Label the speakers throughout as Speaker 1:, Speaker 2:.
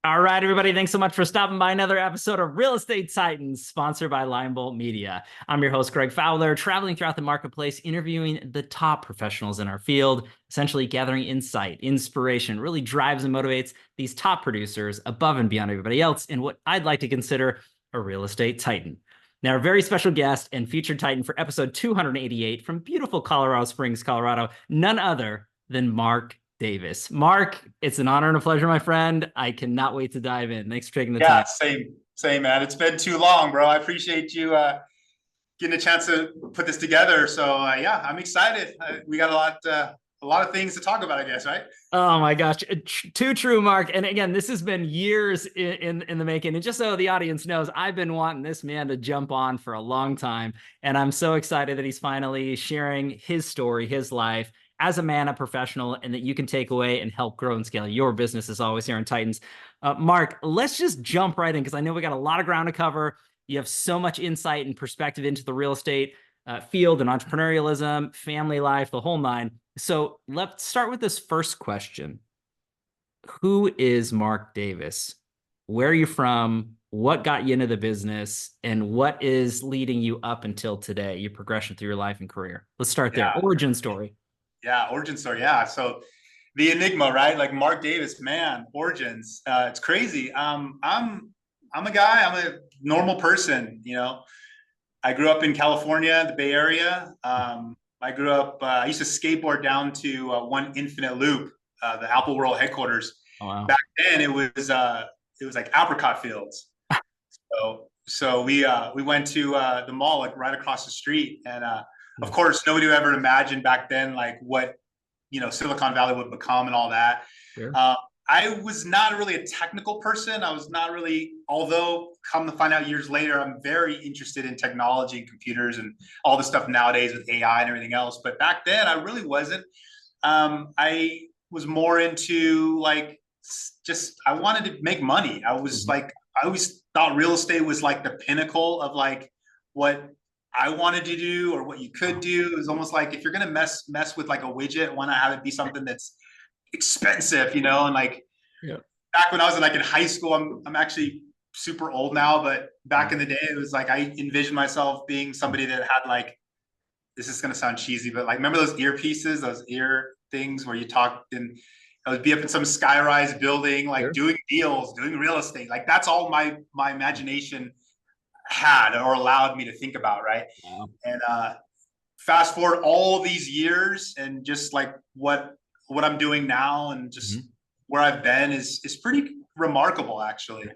Speaker 1: All right, everybody. Thanks so much for stopping by another episode of Real Estate Titans, sponsored by Linebolt Media. I'm your host, Greg Fowler, traveling throughout the marketplace, interviewing the top professionals in our field, essentially gathering insight, inspiration, really drives and motivates these top producers above and beyond everybody else in what I'd like to consider a real estate titan. Now, our very special guest and featured titan for episode 288 from beautiful Colorado Springs, Colorado, none other than Mark Davis. Mark, it's an honor and a pleasure, my friend. I cannot wait to dive in. Thanks for taking the time.
Speaker 2: Yeah, same, man. It's been too long, bro. I appreciate you getting a chance to put this together. So yeah, I'm excited. We got a lot of things to talk about, I guess, right?
Speaker 1: Oh my gosh, too true, Mark. And again, this has been years in the making. And just so the audience knows, I've been wanting this man to jump on for a long time. And I'm so excited that he's finally sharing his story, his life as a man, a professional, and that you can take away and help grow and scale your business as always here in Titans. Mark, let's just jump right in because I know we got a lot of ground to cover. You have so much insight and perspective into the real estate field and entrepreneurialism, family life, the whole nine. So let's start with this first question. Who is Mark Davis? Where are you from? What got you into the business? And what is leading you up until today, your progression through your life and career? Let's start there. Origin story.
Speaker 2: Yeah, origin story. Yeah. So the enigma, right? Like Mark Davis, man, origins. It's crazy. I'm a guy. I'm a normal person. I grew up in California, the Bay Area. I grew up. I used to skateboard down to One Infinite Loop, the Apple World headquarters.
Speaker 1: Oh, wow.
Speaker 2: Back then, it was like apricot fields. So we went to the mall like right across the street, and of course, nobody would ever imagine back then like what Silicon Valley would become and all that.
Speaker 1: Sure.
Speaker 2: I was not really a technical person. I was not really, although come to find out years later, I'm very interested in technology and computers and all the stuff nowadays with AI and everything else. But back then, I really wasn't. I was more into like I wanted to make money. I was like, I always thought real estate was like the pinnacle of like what I wanted to do or what you could do. It was almost like if you're gonna mess with like a widget, why not have it be something that's expensive, and like back when I was in high school, I'm actually super old now, but back in the day, it was like I envisioned myself being somebody that had like, this is gonna sound cheesy, but like remember those earpieces, those ear things where you talk and I would be up in some sky-rise building, like doing deals, doing real estate. Like that's all my imagination had or allowed me to think about, right?
Speaker 1: Wow.
Speaker 2: And fast forward all these years and just like what I'm doing now and just where I've been is pretty remarkable, actually.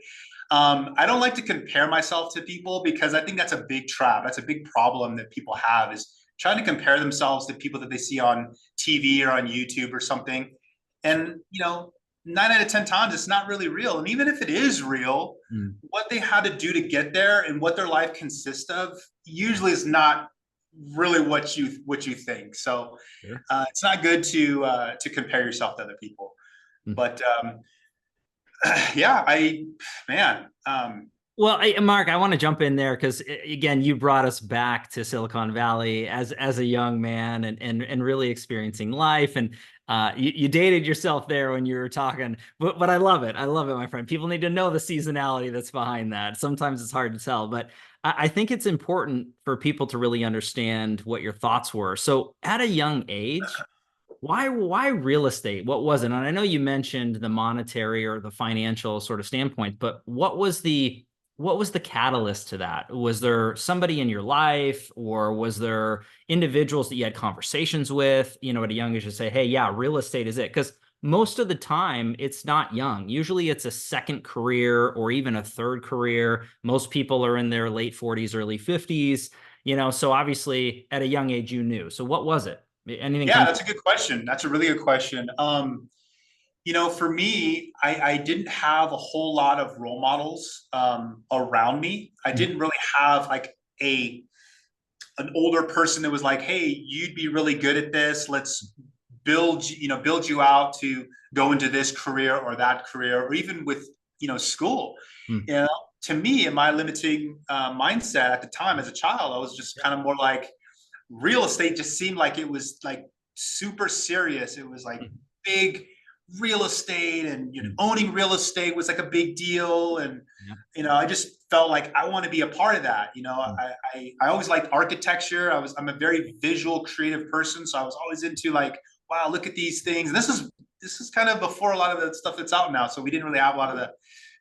Speaker 2: I don't like to compare myself to people because I think that's a big trap. That's a big problem that people have, is trying to compare themselves to people that they see on TV or on YouTube or something. And 9 out of 10 times it's not really real. And even if it is real, what they had to do to get there and what their life consists of usually is not really what you think. So it's not good to compare yourself to other people. But yeah,
Speaker 1: well, Mark, I want to jump in there because again, you brought us back to Silicon Valley as a young man and really experiencing life. And you dated yourself there when you were talking, but I love it. I love it, my friend. People need to know the seasonality that's behind that. Sometimes it's hard to tell, but I think it's important for people to really understand what your thoughts were. So at a young age, why real estate? What was it? And I know you mentioned the monetary or the financial sort of standpoint, but what was the catalyst to that? Was there somebody in your life, or was there individuals that you had conversations with, at a young age to say, hey, yeah, real estate is it? Because most of the time it's not young. Usually it's a second career or even a third career. Most people are in their late 40s, early 50s, so obviously at a young age you knew. So what was it? Anything?
Speaker 2: Yeah, that's a good question. That's a really good question. For me, I didn't have a whole lot of role models around me. I didn't really have like an older person that was like, hey, you'd be really good at this. Let's build you out to go into this career or that career, or even with, school. To me, in my limiting mindset at the time as a child, I was just kind of more like, real estate just seemed like it was like super serious. It was like big real estate, and
Speaker 1: Mm.
Speaker 2: owning real estate was like a big deal. And
Speaker 1: Yeah.
Speaker 2: I just felt like I want to be a part of that.
Speaker 1: Mm.
Speaker 2: I always liked architecture. I'm a very visual, creative person, so I was always into like, wow, look at these things. And this is kind of before a lot of the stuff that's out now, so we didn't really have a lot of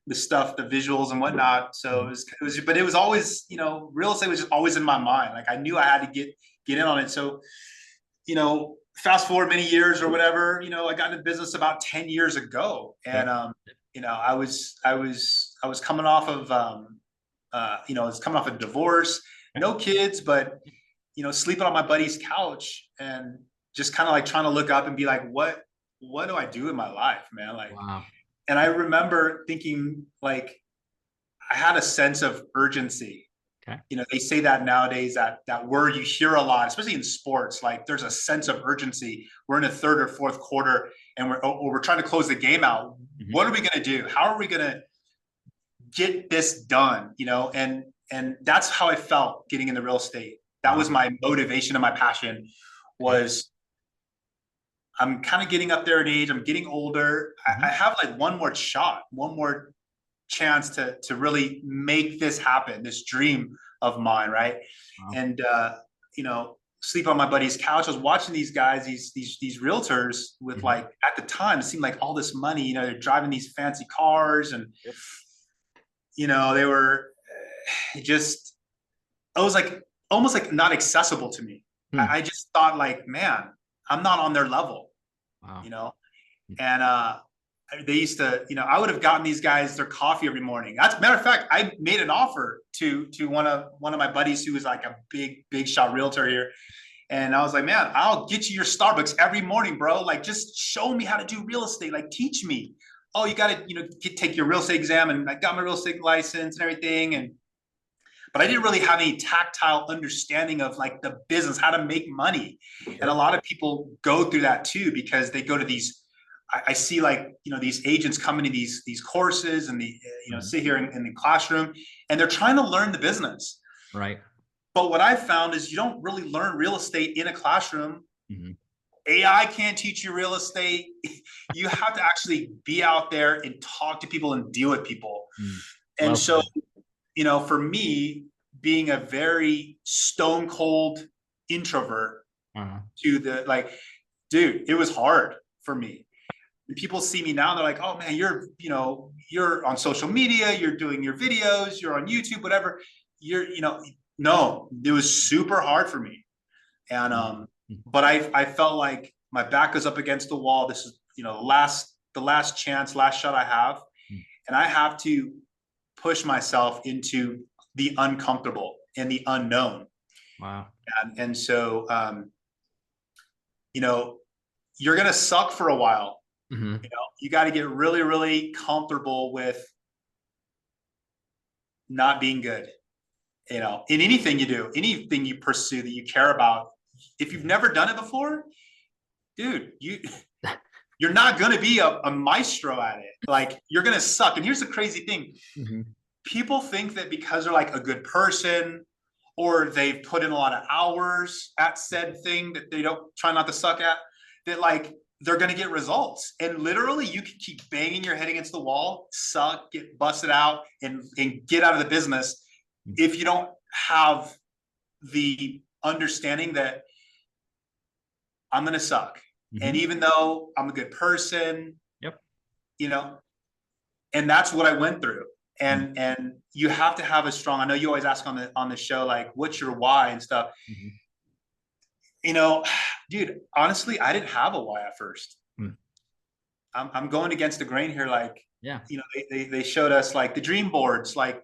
Speaker 2: the stuff, the visuals and whatnot. So
Speaker 1: Mm.
Speaker 2: but it was always, real estate was just always in my mind. Like I knew I had to get in on it. So, fast forward many years or whatever, I got into business about 10 years ago. And, I was coming off of, I was coming off a divorce, no kids, but, sleeping on my buddy's couch and just kind of like trying to look up and be like, what do I do in my life, man? Like,
Speaker 1: Wow.
Speaker 2: and I remember thinking like, I had a sense of urgency.
Speaker 1: Okay.
Speaker 2: They say that nowadays, that word you hear a lot, especially in sports. Like there's a sense of urgency. We're in the third or fourth quarter, and we're trying to close the game out.
Speaker 1: Mm-hmm.
Speaker 2: What are we going to do? How are we going to get this done? And that's how I felt getting into real estate. That was my motivation and my passion. Was I'm kind of getting up there in age. I'm getting older.
Speaker 1: Mm-hmm.
Speaker 2: I have like one more shot, one more chance to really make this happen, this dream of mine, right? Wow. And sleep on my buddy's couch. I was watching these guys, these realtors with like, at the time, it seemed like all this money, they're driving these fancy cars, and they were just, it was like almost like not accessible to me. I just thought like, man, I'm not on their level. Wow. And they used to, I would have gotten these guys their coffee every morning. That's matter of fact, I made an offer to one of my buddies who was like a big shot realtor here. And I was like, man, I'll get you your Starbucks every morning, bro. Like, just show me how to do real estate. Like, teach me. Oh, you got to, take your real estate exam. And I got my real estate license and everything. But I didn't really have any tactile understanding of like the business, how to make money. And a lot of people go through that too, because they go to these, I see like, these agents coming to these courses, and sit here in the classroom, and they're trying to learn the business.
Speaker 1: Right.
Speaker 2: But what I found is you don't really learn real estate in a classroom.
Speaker 1: Mm-hmm.
Speaker 2: AI can't teach you real estate. You have to actually be out there and talk to people and deal with people. And so, for me, being a very stone cold introvert to the like, dude, it was hard for me. People see me now, they're like, oh man, you're on social media, you're doing your videos, you're on YouTube, whatever. No, it was super hard for me. And but I felt like my back was up against the wall. This is, the last chance, last shot I have. And I have to push myself into the uncomfortable and the unknown. Wow. And so you're gonna suck for a while. You got to get really, really comfortable with not being good, in anything you do, anything you pursue that you care about. If you've never done it before, dude, you're not going to be a maestro at it. Like, you're going to suck. And here's the crazy thing. People think that because they're like a good person, or they've put in a lot of hours at said thing that they don't try not to suck at, that like, they're going to get results. And literally you can keep banging your head against the wall, suck, get busted out, and get out of the business if you don't have the understanding that I'm going to suck. And even though I'm a good person, and that's what I went through. And you have to have a strong, I know you always ask on the show, like, what's your why and stuff. Dude, honestly, I didn't have a why at first. I'm going against the grain here. Like, they showed us like the dream boards, like,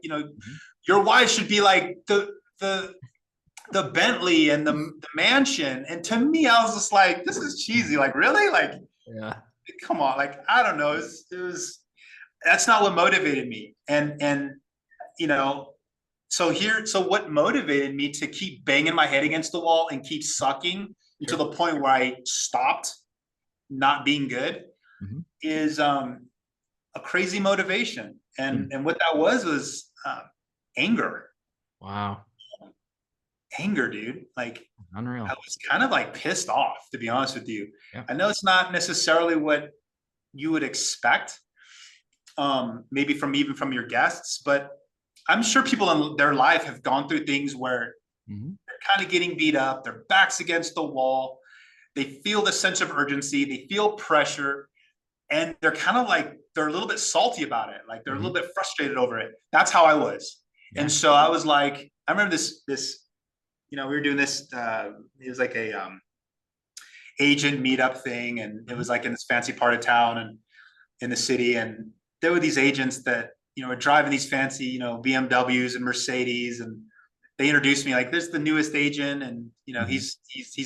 Speaker 2: your why should be like the Bentley and the mansion. And to me, I was just like, this is cheesy. Like, really? Like, come on. Like, I don't know. That's not what motivated me. So what motivated me to keep banging my head against the wall and keep sucking to the point where I stopped not being good is a crazy motivation. And what that was anger. Wow. Anger, dude. Like, unreal. I was kind of like pissed off, to be honest with you. I know it's not necessarily what you would expect, maybe from even from your guests, but I'm sure people in their life have gone through things where they're kind of getting beat up, their back's against the wall, they feel the sense of urgency, they feel pressure, and they're kind of like, they're a little bit salty about it. Like they're a little bit frustrated over it. That's how I was. Yeah. And so I was like, I remember this, we were doing this, it was like a agent meetup thing. And it was like in this fancy part of town and in the city. And there were these agents that, were driving these fancy, BMWs and Mercedes. And they introduced me like, this is the newest agent. And, he's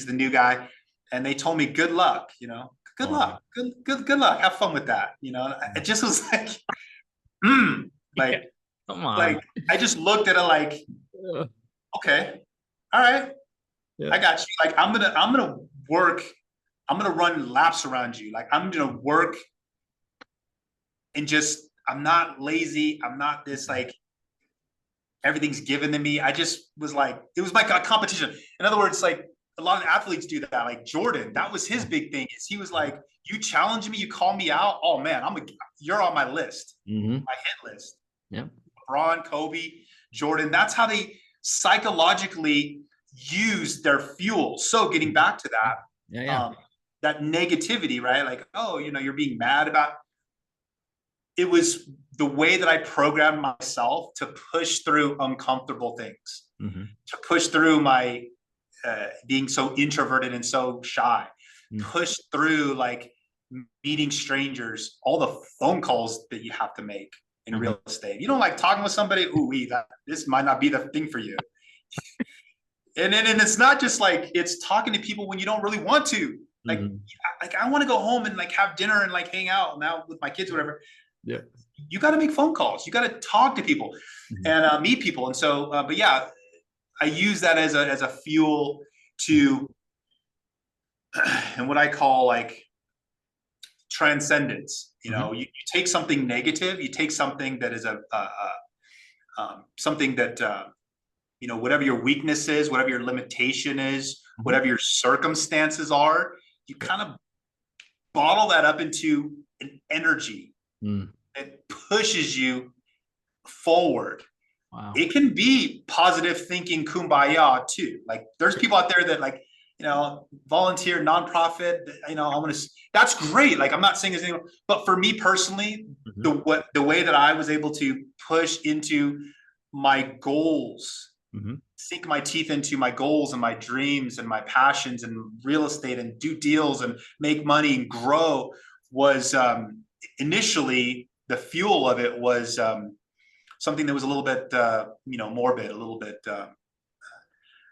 Speaker 2: the new guy. And they told me, good luck, good luck, good luck. Have fun with that. It just was like, like, come on. Like, I just looked at it like, okay, all right, I got you. Like, I'm gonna work. I'm gonna run laps around you. Like, I'm gonna work and just, I'm not lazy. I'm not this like, everything's given to me. I just was like, it was like a competition. In other words, like, a lot of athletes do that. Like Jordan, that was his big thing. Is he was like, you challenge me, you call me out. Oh man, you're on my list, my hit list. Yeah. LeBron, Kobe, Jordan. That's how they psychologically use their fuel. So getting back to that, that negativity, right? Like, oh, you're being mad about. It was the way that I programmed myself to push through uncomfortable things, to push through my being so introverted and so shy, push through like meeting strangers, all the phone calls that you have to make in real estate. You don't like talking with somebody, this might not be the thing for you. and it's not just like, it's talking to people when you don't really want to. Like, like I want to go home and like have dinner and like hang out now with my kids or whatever. Yeah. You got to make phone calls. You got to talk to people and meet people. And so, but yeah, I use that as a fuel to, and what I call like transcendence. You take something negative, you take something that is something that whatever your weakness is, whatever your limitation is, whatever your circumstances are, you kind of bottle that up into an energy that pushes you forward. Wow. It can be positive thinking, kumbaya too. Like there's people out there that like, volunteer, nonprofit, that's great. Like, I'm not saying this anymore, but for me personally, the way that I was able to push into my goals, sink my teeth into my goals and my dreams and my passions and real estate and do deals and make money and grow was, initially the fuel of it was, something that was a little bit, morbid, a little bit.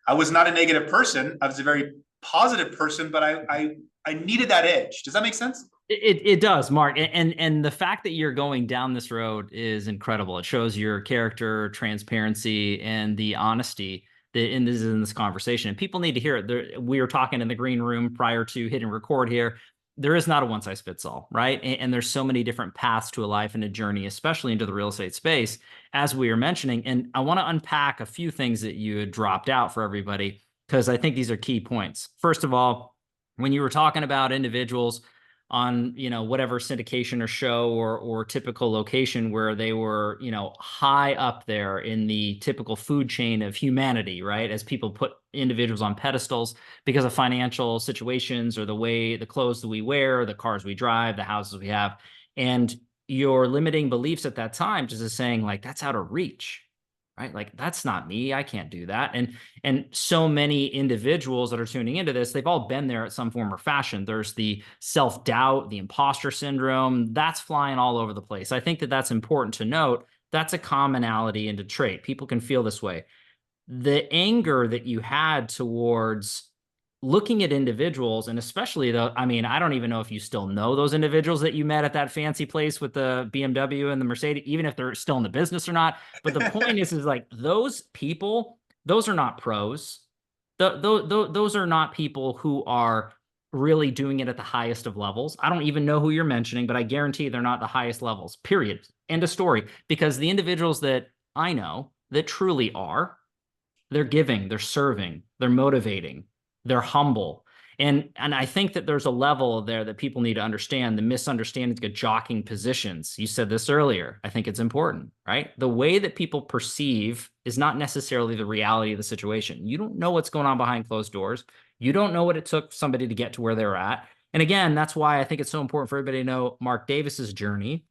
Speaker 2: I was not a negative person. I was a very positive person, but I needed that edge. Does that make sense?
Speaker 1: It does, Mark. And the fact that you're going down this road is incredible. It shows your character, transparency, and the honesty that in this conversation. And people need to hear it. We were talking in the green room prior to hitting record here. There is not a one size fits all, right? And there's so many different paths to a life and a journey, especially into the real estate space, as we were mentioning. And I want to unpack a few things that you had dropped out for everybody, because I think these are key points. First of all, when you were talking about individuals on, whatever syndication or show or typical location where they were, high up there in the typical food chain of humanity, right? As people put individuals on pedestals because of financial situations or the clothes that we wear, the cars we drive, the houses we have. And your limiting beliefs at that time just is saying like, that's out of reach, right? Like, that's not me. I can't do that. And so many individuals that are tuning into this, they've all been there at some form or fashion. There's the self-doubt, the imposter syndrome, that's flying all over the place. I think that that's important to note. That's a commonality and a trait. People can feel this way. The anger that you had towards looking at individuals, and especially I don't even know if you still know those individuals that you met at that fancy place with the BMW and the Mercedes, even if they're still in the business or not. But the point is like those people, those are not pros. Those are not people who are really doing it at the highest of levels. I don't even know who you're mentioning, but I guarantee they're not the highest levels, period. End of story. Because the individuals that I know that truly are, they're giving, they're serving, they're motivating, they're humble. And I think that there's a level there that people need to understand, the misunderstandings of jockeying positions. You said this earlier. I think it's important, right? The way that people perceive is not necessarily the reality of the situation. You don't know what's going on behind closed doors. You don't know what it took somebody to get to where they're at. And again, that's why I think it's so important for everybody to know Mark Davis's journey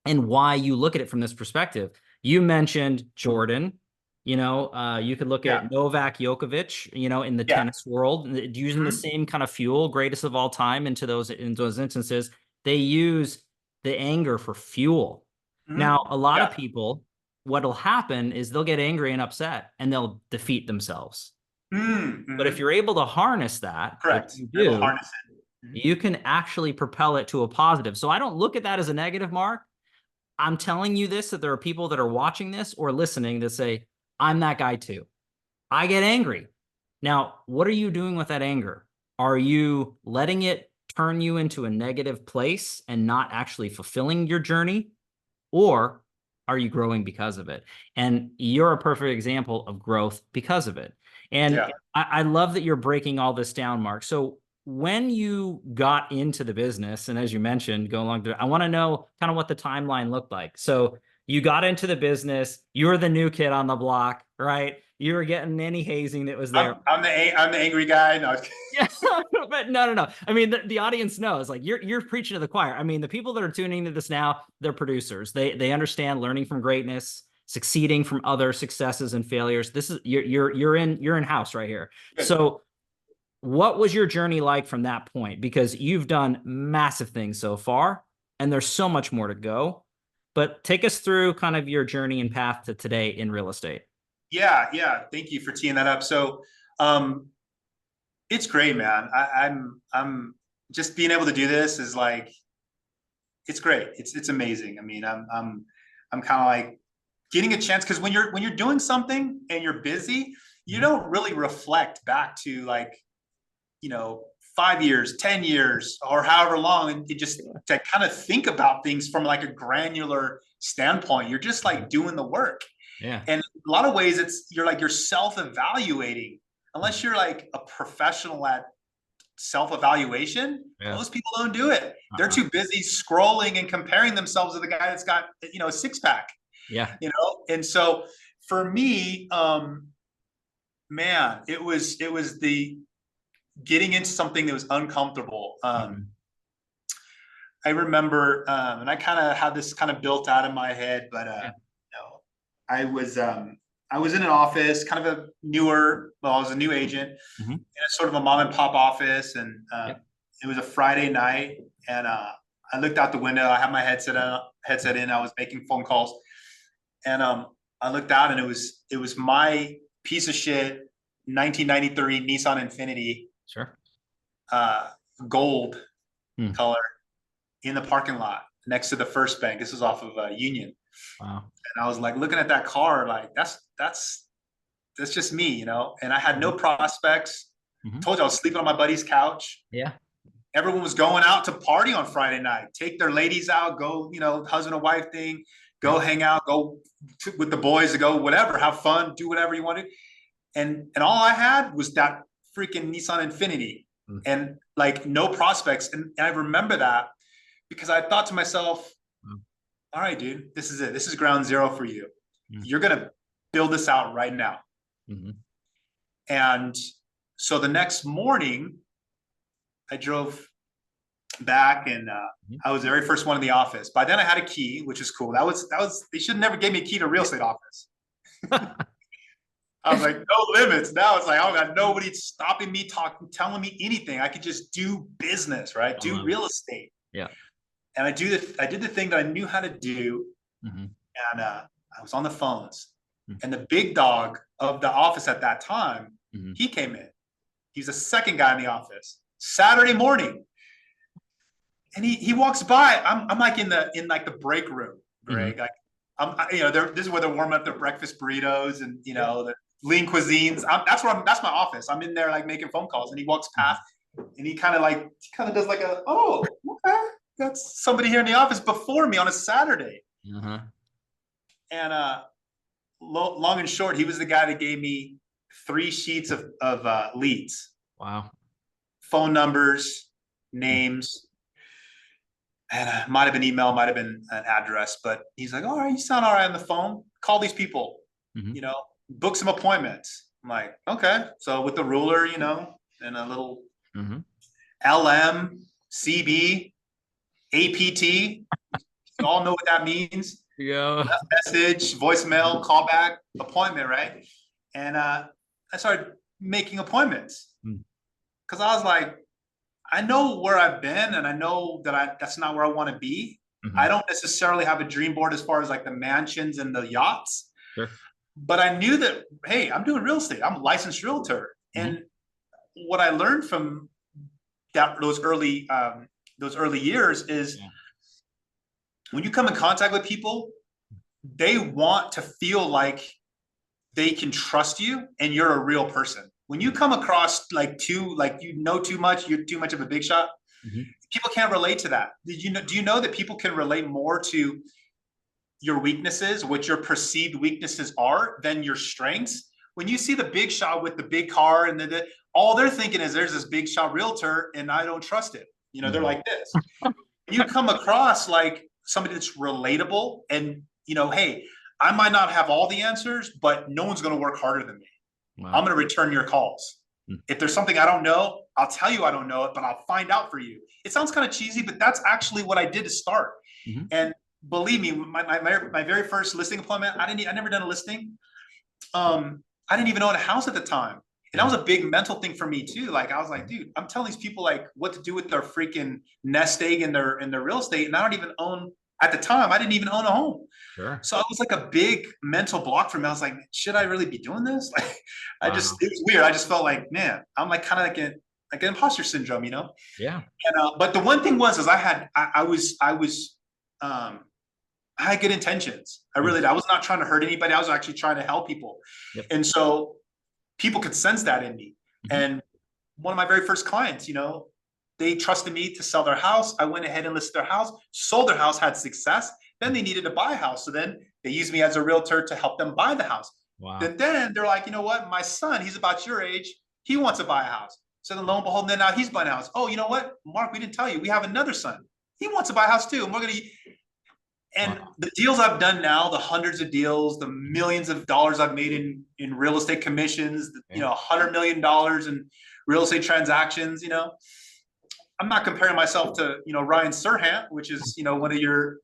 Speaker 1: and why you look at it from this perspective. You mentioned Jordan. You could look
Speaker 2: Yeah.
Speaker 1: at Novak Djokovic, in the
Speaker 2: Yeah.
Speaker 1: tennis world, using the
Speaker 2: Mhm.
Speaker 1: same kind of fuel, greatest of all time, in those instances. They use the anger for fuel.
Speaker 2: Mhm.
Speaker 1: Now, a lot of
Speaker 2: Yeah.
Speaker 1: people, what'll happen is they'll get angry and upset and they'll defeat themselves. But if
Speaker 2: Mhm.
Speaker 1: you're able to harness that, which
Speaker 2: Correct.
Speaker 1: you
Speaker 2: You're able to
Speaker 1: do,
Speaker 2: harness it. Mhm.
Speaker 1: you can actually propel it to a positive. So I don't look at that as a negative, Mark. I'm telling you this, that there are people that are watching this or listening that say, I'm that guy too. I get angry. Now, what are you doing with that anger? Are you letting it turn you into a negative place and not actually fulfilling your journey? Or are you growing because of it? And you're a perfect example of growth because of it. And
Speaker 2: Yeah.
Speaker 1: I love that you're breaking all this down, Mark. So when you got into the business, and as you mentioned, go along to, I want to know kind of what the timeline looked like. So you got into the business, you were the new kid on the block, right? You were getting any hazing that was there.
Speaker 2: I'm the angry guy. No.
Speaker 1: Yeah, but no. I mean, the audience knows, like you're preaching to the choir. I mean, the people that are tuning into this now, they're producers. They understand learning from greatness, succeeding from other successes and failures. This is you're in house right here.
Speaker 2: Good.
Speaker 1: So, what was your journey like from that point? Because you've done massive things so far, and there's so much more to go. But take us through kind of your journey and path to today in real estate.
Speaker 2: Yeah. Yeah. Thank you for teeing that up. So, um, it's great, man. I'm just being able to do this is like, it's great. It's amazing. I mean, I'm kind of like getting a chance because when you're doing something and you're busy, you
Speaker 1: Mhm.
Speaker 2: don't really reflect back to like, 5 years, 10 years, or however long, and you just to kind of think about things from like a granular standpoint. You're just like doing the work.
Speaker 1: Yeah.
Speaker 2: And in a lot of ways, you're self-evaluating. Unless you're like a professional at self-evaluation,
Speaker 1: Yeah.
Speaker 2: most people don't do it. They're
Speaker 1: Uh-uh.
Speaker 2: too busy scrolling and comparing themselves to the guy that's got a six-pack.
Speaker 1: Yeah.
Speaker 2: And so for me, man, it was the getting into something that was uncomfortable.
Speaker 1: Mhm.
Speaker 2: I remember, and I kind of had this kind of built out in my head, but
Speaker 1: Yeah.
Speaker 2: I was in an office, kind of I was a new agent
Speaker 1: Mhm.
Speaker 2: in a sort of a mom and pop office, and
Speaker 1: Yep.
Speaker 2: it was a Friday night, and I looked out the window. I had my headset in. I was making phone calls, and I looked out, and it was my piece of shit 1993 Nissan Infiniti,
Speaker 1: Sure.
Speaker 2: uh, gold
Speaker 1: Hmm.
Speaker 2: color, in the parking lot next to the First Bank. This was off of Union,
Speaker 1: Wow.
Speaker 2: and I was like looking at that car, like that's just me. And I had no
Speaker 1: Mhm.
Speaker 2: prospects.
Speaker 1: Mhm.
Speaker 2: Told you I was sleeping on my buddy's couch.
Speaker 1: Yeah.
Speaker 2: Everyone was going out to party on Friday night, take their ladies out, go, husband and wife thing, go
Speaker 1: Yeah.
Speaker 2: hang out, go with the boys, to go whatever, have fun, do whatever you want to. And all I had was that freaking Nissan Infiniti,
Speaker 1: Mm.
Speaker 2: and like no prospects. And I remember that because I thought to myself,
Speaker 1: Mm.
Speaker 2: all right, dude, this is it. This is ground zero for you.
Speaker 1: Mm.
Speaker 2: You're going to build this out right now.
Speaker 1: Mhm.
Speaker 2: And so the next morning, I drove back, and
Speaker 1: Mhm.
Speaker 2: I was the very first one in the office. By then I had a key, which is cool. They should have never gave me a key to a real estate office. I was like, no limits. Now it's like, I got nobody stopping me, telling me anything. I could just do business, right?
Speaker 1: I
Speaker 2: Do
Speaker 1: love it.
Speaker 2: real estate.
Speaker 1: Yeah.
Speaker 2: And I did the thing that I knew how to do.
Speaker 1: Mhm.
Speaker 2: And I was on the phones.
Speaker 1: Mhm.
Speaker 2: And the big dog of the office at that time,
Speaker 1: Mhm.
Speaker 2: he came in. He's the second guy in the office. Saturday morning. And he walks by. I'm like in like the break room,
Speaker 1: Mhm.
Speaker 2: Greg. Like this is where they're warming up their breakfast burritos and
Speaker 1: Yeah.
Speaker 2: the lean cuisines. That's my office. I'm in there like making phone calls, and he walks
Speaker 1: Mhm.
Speaker 2: past, and he kind of does like okay, that's somebody here in the office before me on a Saturday.
Speaker 1: Uh-huh.
Speaker 2: And long and short, he was the guy that gave me 3 sheets of leads.
Speaker 1: Wow.
Speaker 2: phone numbers, names, and might have been email, might have been an address. But he's like, all right, you sound all right on the phone. Call these people, you know, book some appointments. I'm like, okay. So with the ruler, you know, and a little LM, CB, APT, you all know what that means.
Speaker 1: Yeah.
Speaker 2: Message, voicemail, callback, appointment, right? And I started making appointments because I was like, I know where I've been, and I know that that's not where I want to be. I don't necessarily have a dream board as far as like the mansions and the yachts, but I knew that, hey, I'm doing real estate. I'm a licensed realtor, and what I learned from those early years is when you come in contact with people, they want to feel like they can trust you and you're a real person. When you come across you know too much, you're too much of a big shot, people can't relate to that. Do you know that people can relate more to your weaknesses, what your perceived weaknesses are, than your strengths? When you see the big shot with the big car and all they're thinking is there's this big shot realtor and I don't trust it. You know, they're like this. You come across like somebody that's relatable and, you know, hey, I might not have all the answers, but no one's going to work harder than me. I'm going to return your calls. If there's something I don't know, I'll tell you I don't know it, but I'll find out for you. It sounds kind of cheesy, but that's actually what I did to start. And believe me, my very first listing appointment, I never done a listing. I didn't even own a house at the time. And that was a big mental thing for me too. Like I was like, dude, I'm telling these people like what to do with their freaking nest egg in their real estate. And I don't even own, at the time, I didn't even own a home. So it was like a big mental block for me. I was like, should I really be doing this? Like, it was weird. I just felt like, man, I'm like kind of like an imposter syndrome, you know? And, but the one thing was, is I had good intentions. I was not trying to hurt anybody. I was actually trying to help people. And so people could sense that in me. And one of my very first clients, you know, they trusted me to sell their house. I went ahead and listed their house, sold their house, had success. Then they needed to buy a house. So then they used me as a realtor to help them buy the house. Then they're like, you know what? My son, he's about your age. He wants to buy a house. So then lo and behold, then now he's buying a house. Oh, you know what? Mark, we didn't tell you. We have another son. He wants to buy a house too. And we're going to, and the deals I've done now, the hundreds of deals, the millions of dollars I've made in real estate commissions, you know, $100 million in real estate transactions, you know, I'm not comparing myself to, you know, Ryan Serhant, which is, you know, one of your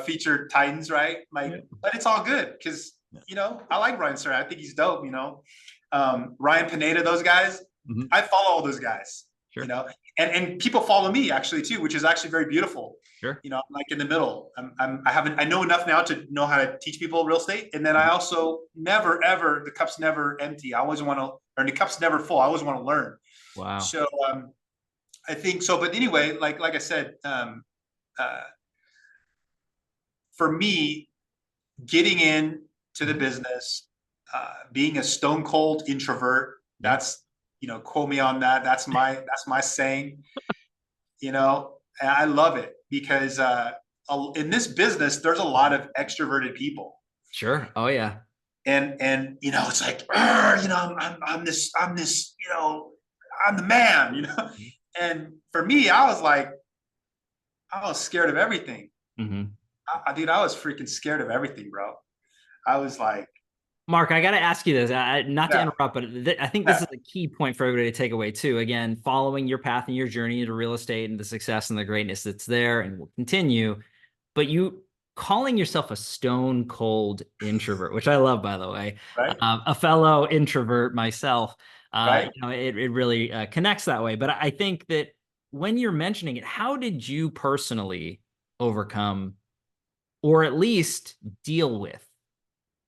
Speaker 2: featured titans, right? Like, but it's all good because, you know, I like Ryan Serhant. I think he's dope, you know. Ryan Pineda, those guys, I follow all those guys, you know, and people follow me actually too, which is actually very beautiful. You know, I'm like in the middle. I know enough now to know how to teach people real estate. And then I also never, ever, the cup's never empty. I always want to, or the cup's never full. I always want to learn. So I think so, but anyway, like I said, for me, getting into the business, being a stone cold introvert, that's, you know, quote me on that. That's my saying, you know, and I love it because in this business, there's a lot of extroverted people.
Speaker 1: Oh yeah.
Speaker 2: And you know, it's like, you know, I'm this, you know, I'm the man, you know. And for me, I was scared of everything. Dude, I was freaking scared of everything, bro. I was like,
Speaker 1: Mark, I got to ask you this, not to interrupt, but I think this is a key point for everybody to take away too. Again, following your path and your journey into real estate and the success and the greatness that's there and will continue, but you calling yourself a stone cold introvert, which I love, by the way, a fellow introvert myself, you know, it really connects that way. But I think that when you're mentioning it, how did you personally overcome or at least deal with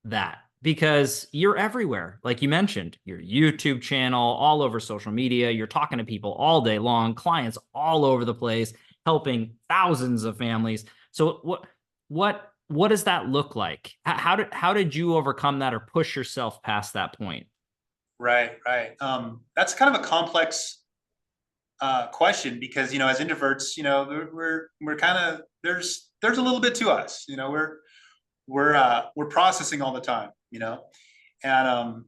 Speaker 1: that? Because you're everywhere. Like you mentioned, your YouTube channel, all over social media, you're talking to people all day long, clients all over the place, helping thousands of families. So what does that look like? How did you overcome that or push yourself past that point?
Speaker 2: Right. That's kind of a complex question because, you know, as introverts, you know, we're kind of, there's a little bit to us, you know, we're processing all the time, you know, and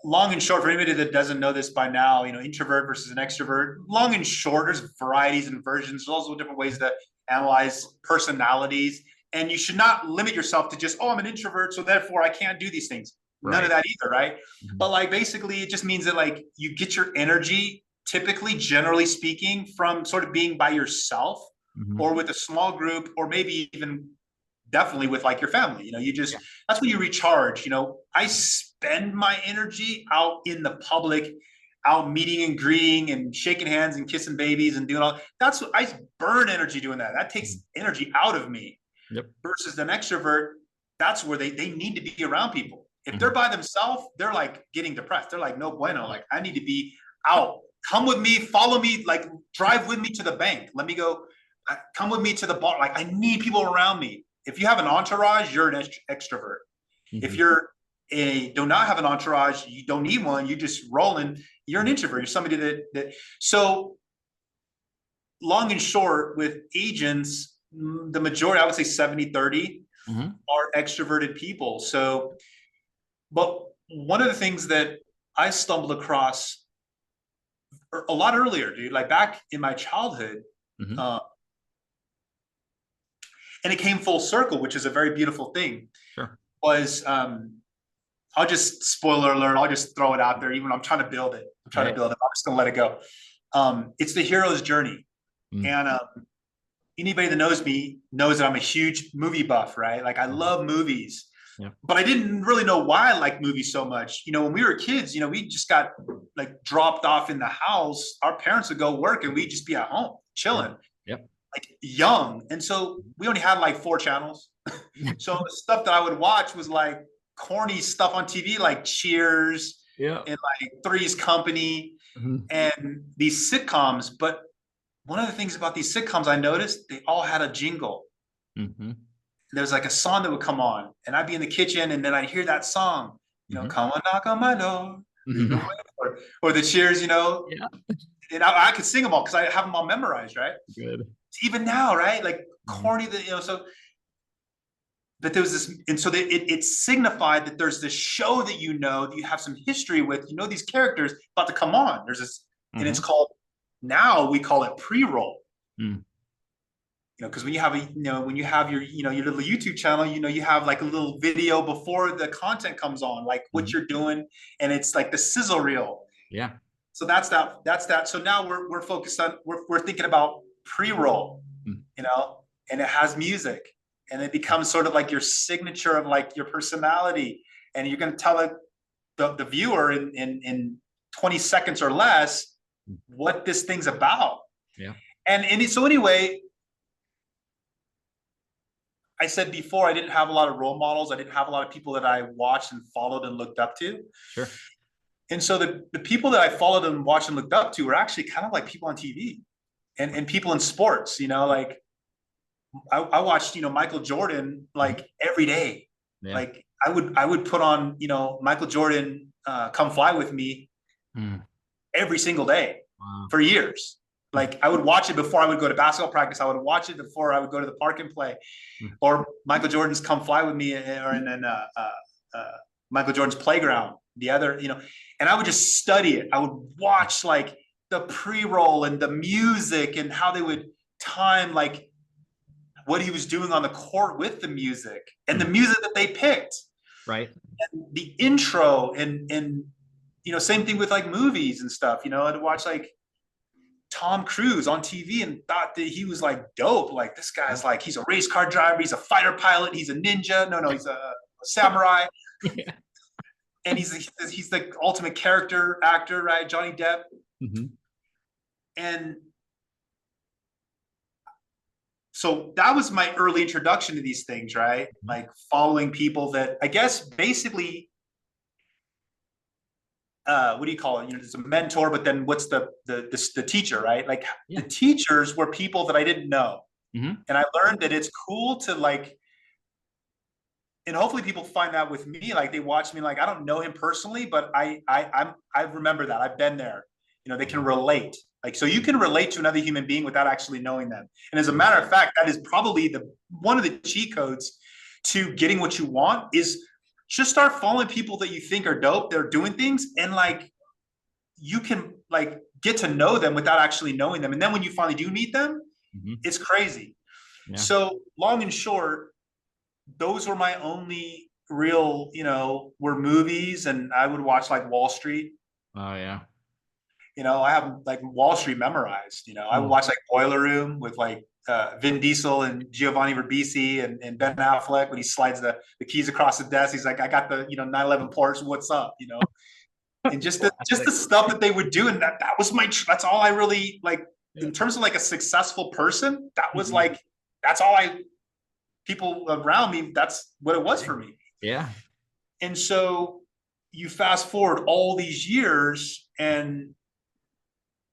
Speaker 2: long and short, for anybody that doesn't know this by now, introvert versus an extrovert, long and short, there's varieties and versions. There's also different ways to analyze personalities. And you should not limit yourself to just, oh, I'm an introvert, so therefore I can't do these things. Right. None of that either, right? Mm-hmm. But like basically it just means that like you get your energy, typically, generally speaking, from sort of being by yourself, mm-hmm. or with a small group, or maybe even definitely with like your family. That's when you recharge. I spend my energy out in the public, out meeting and greeting and shaking hands and kissing babies and doing all. That's what I burn energy doing that. That takes energy out of me.
Speaker 1: Yep.
Speaker 2: Versus an extrovert, that's where they need to be around people. If they're by themselves, they're like getting depressed. They're like, no bueno. Like, I need to be out. Come with me, follow me, like drive with me to the bank. Let me go. Come with me to the bar. Like, I need people around me. If you have an entourage, you're an extrovert. Mm-hmm. If do not have an entourage, you don't need one. You just rolling. You're an introvert. You're somebody that. So long and short, with agents, the majority, I would say 70-30, mm-hmm. are extroverted people. So, but one of the things that I stumbled across a lot earlier, dude, like back in my childhood, mm-hmm. And it came full circle, which is a very beautiful thing.
Speaker 1: Sure.
Speaker 2: Was I'll just, spoiler alert, I'll just throw it out there, even when I'm trying to build it. I'm just gonna let it go. It's the hero's journey. Mm. And anybody that knows me knows that I'm a huge movie buff, right? Like I love movies. Yeah. But I didn't really know why I like movies so much. When we were kids, we just got like dropped off in the house. Our parents would go work and we'd just be at home chilling.
Speaker 1: Yep.
Speaker 2: Like young. And so we only had like 4 channels. So the stuff that I would watch was like corny stuff on TV, like Cheers, and like Three's Company, mm-hmm. and these sitcoms. But one of the things about these sitcoms I noticed, they all had a jingle. Mm-hmm. There's like a song that would come on, and I'd be in the kitchen, and then I'd hear that song, mm-hmm. Come on, knock on my door, mm-hmm. or the Cheers, and I could sing them all because I have them all memorized, right?
Speaker 1: Good.
Speaker 2: Even now, right? Like corny, so. But there was this, and so it signified that there's this show that that you have some history with, these characters about to come on. There's this, mm-hmm. and it's called, now we call it pre-roll. Mm. Because when you have your your little YouTube channel, you have like a little video before the content comes on, like what mm-hmm. you're doing, and it's like the sizzle reel.
Speaker 1: Yeah.
Speaker 2: So that's that. So now we're focused on, we're thinking about pre-roll, and it has music. And it becomes sort of like your signature of like your personality. And you're going to tell the viewer in 20 seconds or less what this thing's about.
Speaker 1: Yeah.
Speaker 2: So anyway, I said before, I didn't have a lot of role models. I didn't have a lot of people that I watched and followed and looked up to.
Speaker 1: Sure.
Speaker 2: And so the people that I followed and watched and looked up to were actually kind of like people on TV and people in sports, like, I watched, Michael Jordan like every day. Yeah. Like I would put on, Michael Jordan, Come Fly With Me every single day for years. Like I would watch it before I would go to basketball practice. I would watch it before I would go to the park and play, or Michael Jordan's Come Fly With Me, or then Michael Jordan's Playground, the other, and I would just study it. I would watch like the pre-roll and the music and how they would time like what he was doing on the court with the music and the music that they picked.
Speaker 1: Right.
Speaker 2: And the intro and same thing with like movies and stuff, I'd watch like Tom Cruise on TV and thought that he was like dope. Like this guy's like, he's a race car driver. He's a fighter pilot. He's a ninja. No, he's a samurai. Yeah. And he's the ultimate character actor, right? Johnny Depp. Mm-hmm. And so that was my early introduction to these things, right? Like following people that I guess basically, what do you call it? There's a mentor, but then what's the teacher, right? Like the teachers were people that I didn't know. Mm-hmm. And I learned that it's cool to like, and hopefully people find that with me, like they watch me, like, I don't know him personally, but I remember that I've been there, they can relate. Like, so you can relate to another human being without actually knowing them. And as a matter of fact, that is probably one of the cheat codes to getting what you want is just start following people that you think are dope. They're doing things, and like you can like get to know them without actually knowing them. And then when you finally do meet them, it's crazy.
Speaker 1: Yeah.
Speaker 2: So long and short, those were my only real, were movies. And I would watch like Wall Street.
Speaker 1: Oh yeah.
Speaker 2: I have like Wall Street memorized. I would watch like Boiler Room with like Vin Diesel and Giovanni Ribisi and Ben Affleck when he slides the keys across the desk. He's like, I got the 911 Porsche. What's up? And just the stuff that they would do, and that was that's all I really like in terms of like a successful person. That was like that's all people around me. That's what it was for me.
Speaker 1: Yeah.
Speaker 2: And so you fast forward all these years, and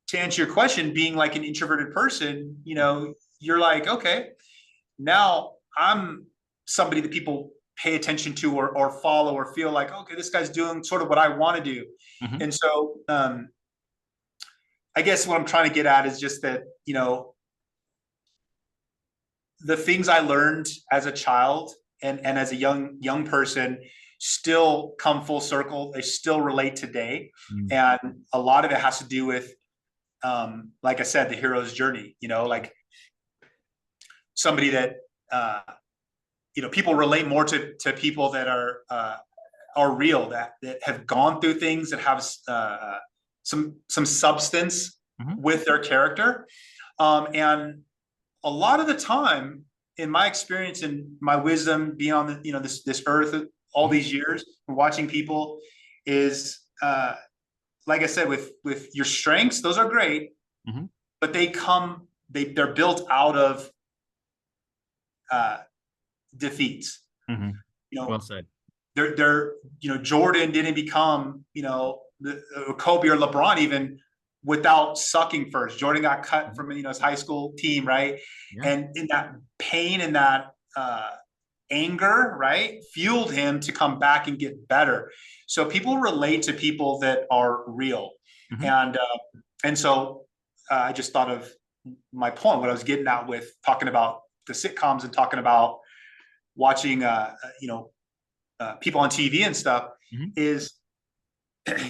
Speaker 2: to answer your question, being like an introverted person, you're like, okay, now I'm somebody that people pay attention to or follow or feel like, okay, this guy's doing sort of what I want to do. And so I guess what I'm trying to get at is just that, the things I learned as a child and as a young person still come full circle. They still relate today. And a lot of it has to do with, like I said, the hero's journey, like somebody that, people relate more to people that are real, that have gone through things, that have some substance with their character. And a lot of the time, in my experience and my wisdom, being on the, this earth all these years, watching people, is like I said, with your strengths, those are great, but they're built out of defeats.
Speaker 1: Well said.
Speaker 2: They're Jordan didn't become Kobe or LeBron even without sucking first. Jordan got cut from his high school team, right? And in that pain and that anger, right, fueled him to come back and get better. So people relate to people that are real. And so I just thought of my point, what I was getting at with talking about the sitcoms and talking about watching people on TV and stuff, is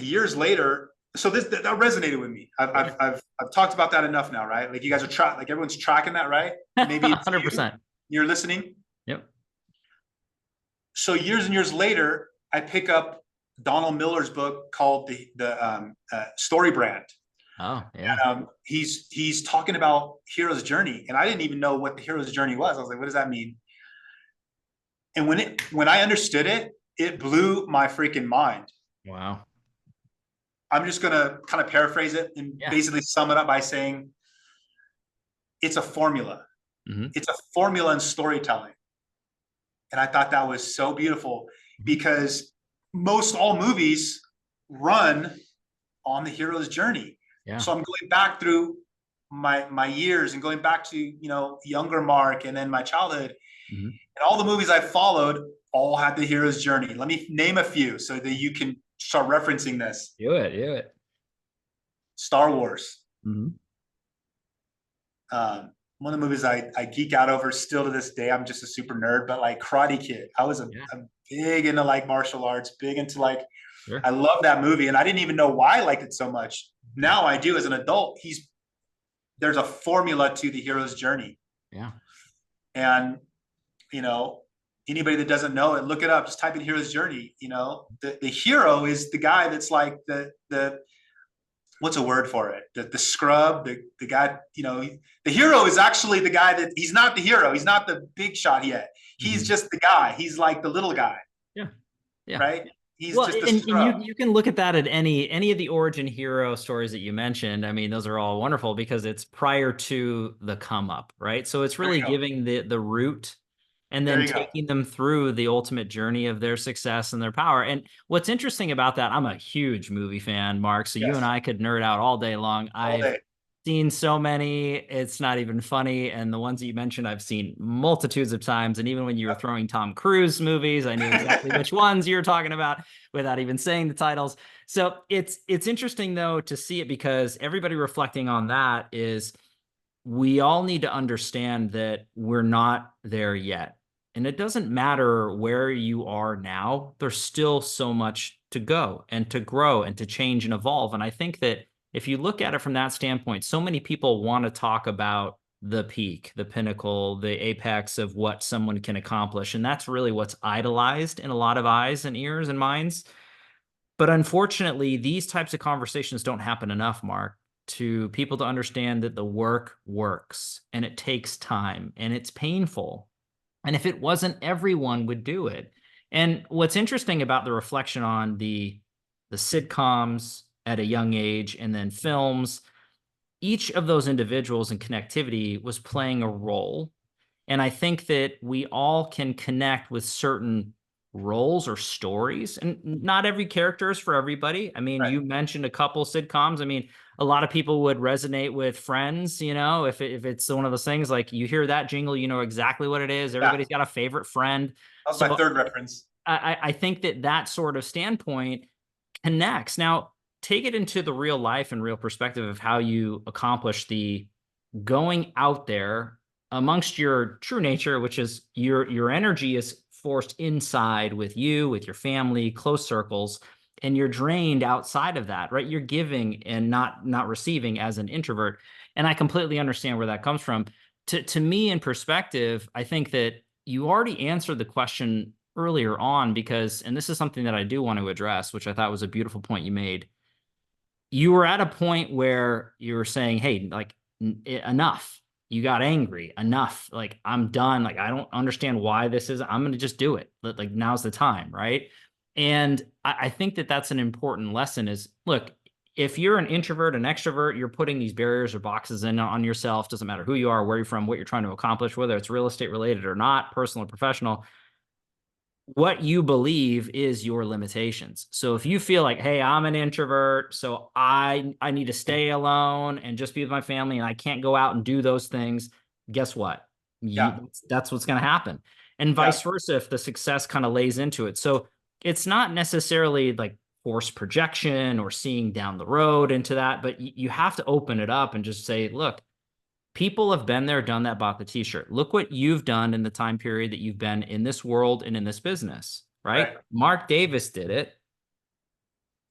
Speaker 2: years later. So that resonated with me. I've talked about that enough now, right? Like you guys are like everyone's tracking that, right? Maybe
Speaker 1: 100%.
Speaker 2: You're listening.
Speaker 1: Yep.
Speaker 2: So years and years later, I pick up Donald Miller's book called the Story Brand.
Speaker 1: Oh yeah.
Speaker 2: And, he's talking about hero's journey, and I didn't even know what the hero's journey was. I was like, what does that mean? And when I understood it, it blew my freaking mind.
Speaker 1: Wow.
Speaker 2: I'm just going to kind of paraphrase it and basically sum it up by saying it's a formula. It's a formula in storytelling. And I thought that was so beautiful, because most all movies run on the hero's journey. Yeah. So I'm going back through my years and going back to, younger Mark and then my childhood. And all the movies I followed all had the hero's journey. Let me name a few so that you can start referencing this.
Speaker 1: Do it.
Speaker 2: Star Wars. One of the movies I geek out over still to this day. I'm just a super nerd, but like Karate Kid. I was I'm big into like martial arts, big into like, I love that movie. And I didn't even know why I liked it so much. Now I do as an adult. There's a formula to the hero's journey. Yeah. And, anybody that doesn't know it, look it up, just type in hero's journey. The hero is the guy that's like the what's a word for it? The scrub, the guy, the hero is actually the guy that he's not the hero. He's not the big shot yet. He's just the guy. He's like the little guy. Yeah. Right. He's just the scrub.
Speaker 1: And you can look at that at any of the origin hero stories that you mentioned. I mean, those are all wonderful because it's prior to the come up, right? So it's really giving the root and then taking them through the ultimate journey of their success and their power. And what's interesting about that, I'm a huge movie fan, Mark. So you and I could nerd out all day long. I've seen so many, it's not even funny. And the ones that you mentioned, I've seen multitudes of times. And even when you were throwing Tom Cruise movies, I knew exactly which ones you were talking about without even saying the titles. So it's interesting though, to see it, because everybody reflecting on that is we all need to understand that we're not there yet. And it doesn't matter where you are now, there's still so much to go and to grow and to change and evolve. And I think that if you look at it from that standpoint, so many people want to talk about the peak, the pinnacle, the apex of what someone can accomplish. And that's really what's idolized in a lot of eyes and ears and minds. But unfortunately, these types of conversations don't happen enough, Mark, to people to understand that the work works and it takes time and it's painful. And if it wasn't, everyone would do it. And what's interesting about the reflection on the sitcoms at a young age and then films, each of those individuals in connectivity was playing a role. And I think that we all can connect with certain roles or stories, and not every character is for everybody. I mean,
Speaker 2: Right.
Speaker 1: you mentioned a couple sitcoms. I mean, a lot of people would resonate with Friends, if it's one of those things like you hear that jingle, you know exactly what it is.
Speaker 2: Yeah.
Speaker 1: Everybody's got a favorite friend.
Speaker 2: That was my
Speaker 1: So
Speaker 2: third reference.
Speaker 1: I think that sort of standpoint connects. Now, take it into the real life and real perspective of how you accomplish the going out there amongst your true nature, which is your energy is forced inside with you, with your family, close circles, and you're drained outside of that, right? You're giving and not receiving as an introvert. And I completely understand where that comes from. To me, in perspective, I think that you already answered the question earlier on because, and this is something that I do want to address, which I thought was a beautiful point you made. You were at a point where you were saying, hey, like enough. You got angry. Enough. Like, I'm done. Like, I don't understand why this is. I'm going to just do it. Like, now's the time. Right. And I think that that's an important lesson is look, if you're an introvert, an extrovert, you're putting these barriers or boxes in on yourself. Doesn't matter who you are, where you're from, what you're trying to accomplish, whether it's real estate related or not, personal or professional. What you believe is your limitations. So if you feel like, hey, I'm an introvert, so I need to stay alone and just be with my family and I can't go out and do those things, guess what?
Speaker 2: Yeah.
Speaker 1: That's what's going to happen. And
Speaker 2: Yeah.
Speaker 1: vice versa if the success kind of lays into it. So it's not necessarily like forced projection or seeing down the road into that, but you have to open it up and just say, look, people have been there, done that, bought the t-shirt. Look what you've done in the time period that you've been in this world and in this business, right?
Speaker 2: Right.
Speaker 1: Mark Davis did it.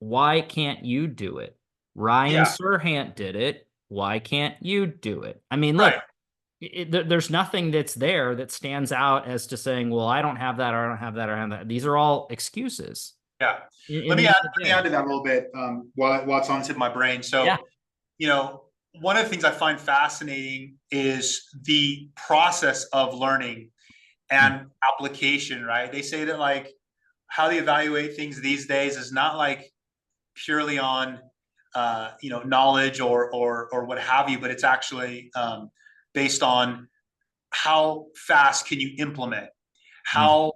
Speaker 1: Why can't you do it? Ryan
Speaker 2: Yeah.
Speaker 1: Serhant did it. Why can't you do it? I mean, look,
Speaker 2: Right.
Speaker 1: there's nothing that's there that stands out as to saying, well, I don't have that, or I don't have that, or I have that. These are all excuses.
Speaker 2: Yeah.
Speaker 1: In
Speaker 2: Let me
Speaker 1: the
Speaker 2: add,
Speaker 1: end of the
Speaker 2: let me add
Speaker 1: day.
Speaker 2: to that a little bit while it's on the tip of my brain.
Speaker 1: Yeah.
Speaker 2: So, one of the things I find fascinating is the process of learning and application, right? They say that like how they evaluate things these days is not like purely on knowledge or what have you, but it's actually based on how fast can you implement,
Speaker 1: Mm.
Speaker 2: how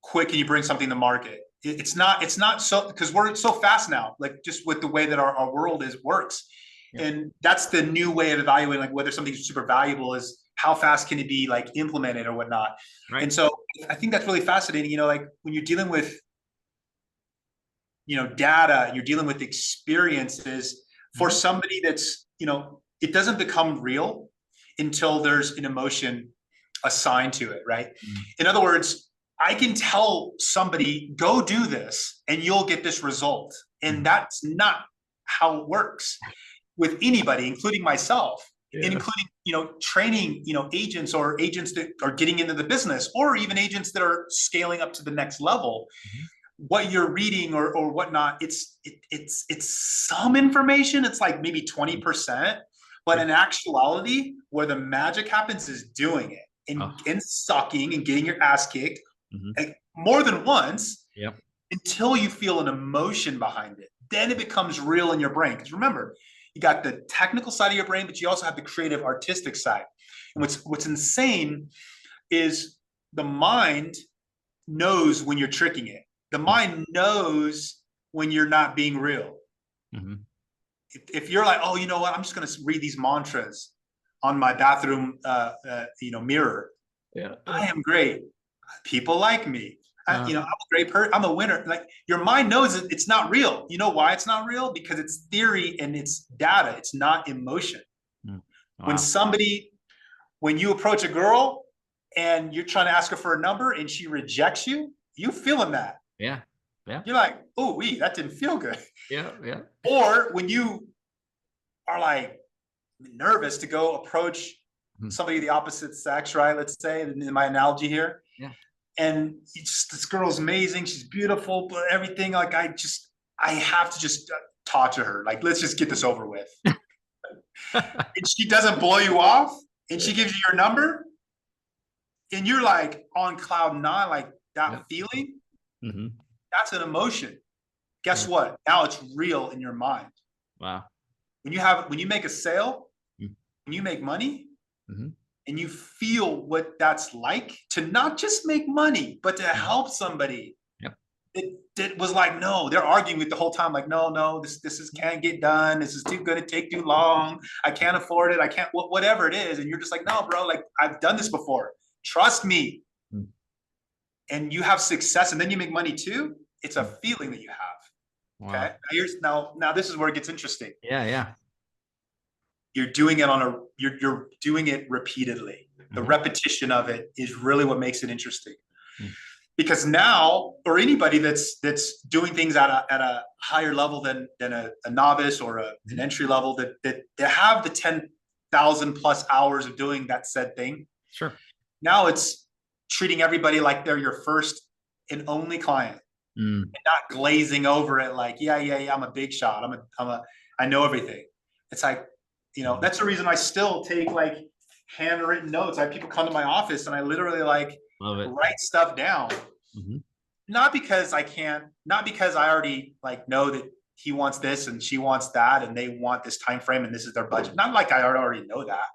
Speaker 2: quick can you bring something to market. It's not so because we're so fast now, like just with the way that our world works.
Speaker 1: Yeah.
Speaker 2: And that's the new way of evaluating like whether something's super valuable is how fast can it be like implemented or whatnot.
Speaker 1: Right.
Speaker 2: And so I think that's really fascinating, like when you're dealing with data and you're dealing with experiences for somebody that's it doesn't become real until there's an emotion assigned to it, right? In other words, I can tell somebody go do this and you'll get this result, and that's not how it works with anybody, including myself.
Speaker 1: Yeah.
Speaker 2: And including training agents or agents that are getting into the business or even agents that are scaling up to the next level. What you're reading or whatnot, it's some information. It's like maybe 20%, but in actuality, where the magic happens is doing it and sucking and getting your ass kicked like, more than once.
Speaker 1: Yep.
Speaker 2: Until you feel an emotion behind it. Then it becomes real in your brain. Because remember, you got the technical side of your brain, but you also have the creative, artistic side. And what's insane is the mind knows when you're tricking it. The mind knows when you're not being real. If you're like, oh, you know what? I'm just going to read these mantras on my bathroom, mirror.
Speaker 1: Yeah.
Speaker 2: I am great. People like me. I'm a great person. I'm a winner. Like your mind knows it's not real. You know why it's not real? Because it's theory and it's data. It's not emotion.
Speaker 1: Wow.
Speaker 2: When you approach a girl and you're trying to ask her for a number and she rejects you, you feeling that.
Speaker 1: Yeah. Yeah.
Speaker 2: You're like, oh, that didn't feel good.
Speaker 1: Yeah. Yeah.
Speaker 2: Or when you are like nervous to go approach somebody of the opposite sex, right? Let's say, in my analogy here.
Speaker 1: Yeah.
Speaker 2: And this girl's amazing. She's beautiful, but everything, like, I have to just talk to her. Like, let's just get this over with. And she doesn't blow you off and she gives you your number and you're like on cloud nine, like that feeling, that's an emotion. Guess what? Now it's real in your mind.
Speaker 1: Wow.
Speaker 2: When you make a sale, when you make money, and you feel what that's like to not just make money, but to help somebody. It was like, no, they're arguing with the whole time. Like, no, this can't get done. This is too good to take too long. I can't afford it. I can't, whatever it is. And you're just like, no, bro, like I've done this before. Trust me. And you have success and then you make money too. It's a feeling that you have. Wow. Okay. Now this is where it gets interesting.
Speaker 1: Yeah. Yeah.
Speaker 2: You're doing it you're doing it repeatedly. The repetition of it is really what makes it interesting. Because now, or anybody that's doing things at a higher level than a novice or an entry level that have the 10,000 plus hours of doing that said thing.
Speaker 1: Sure.
Speaker 2: Now it's treating everybody like they're your first and only client, and not glazing over it like, yeah, I'm a big shot. I know everything. It's like, that's the reason I still take like handwritten notes. I have people come to my office and I literally like write stuff down. Not because I can't, not because I already like know that he wants this and she wants that and they want this time frame and this is their budget. Not like I already know that,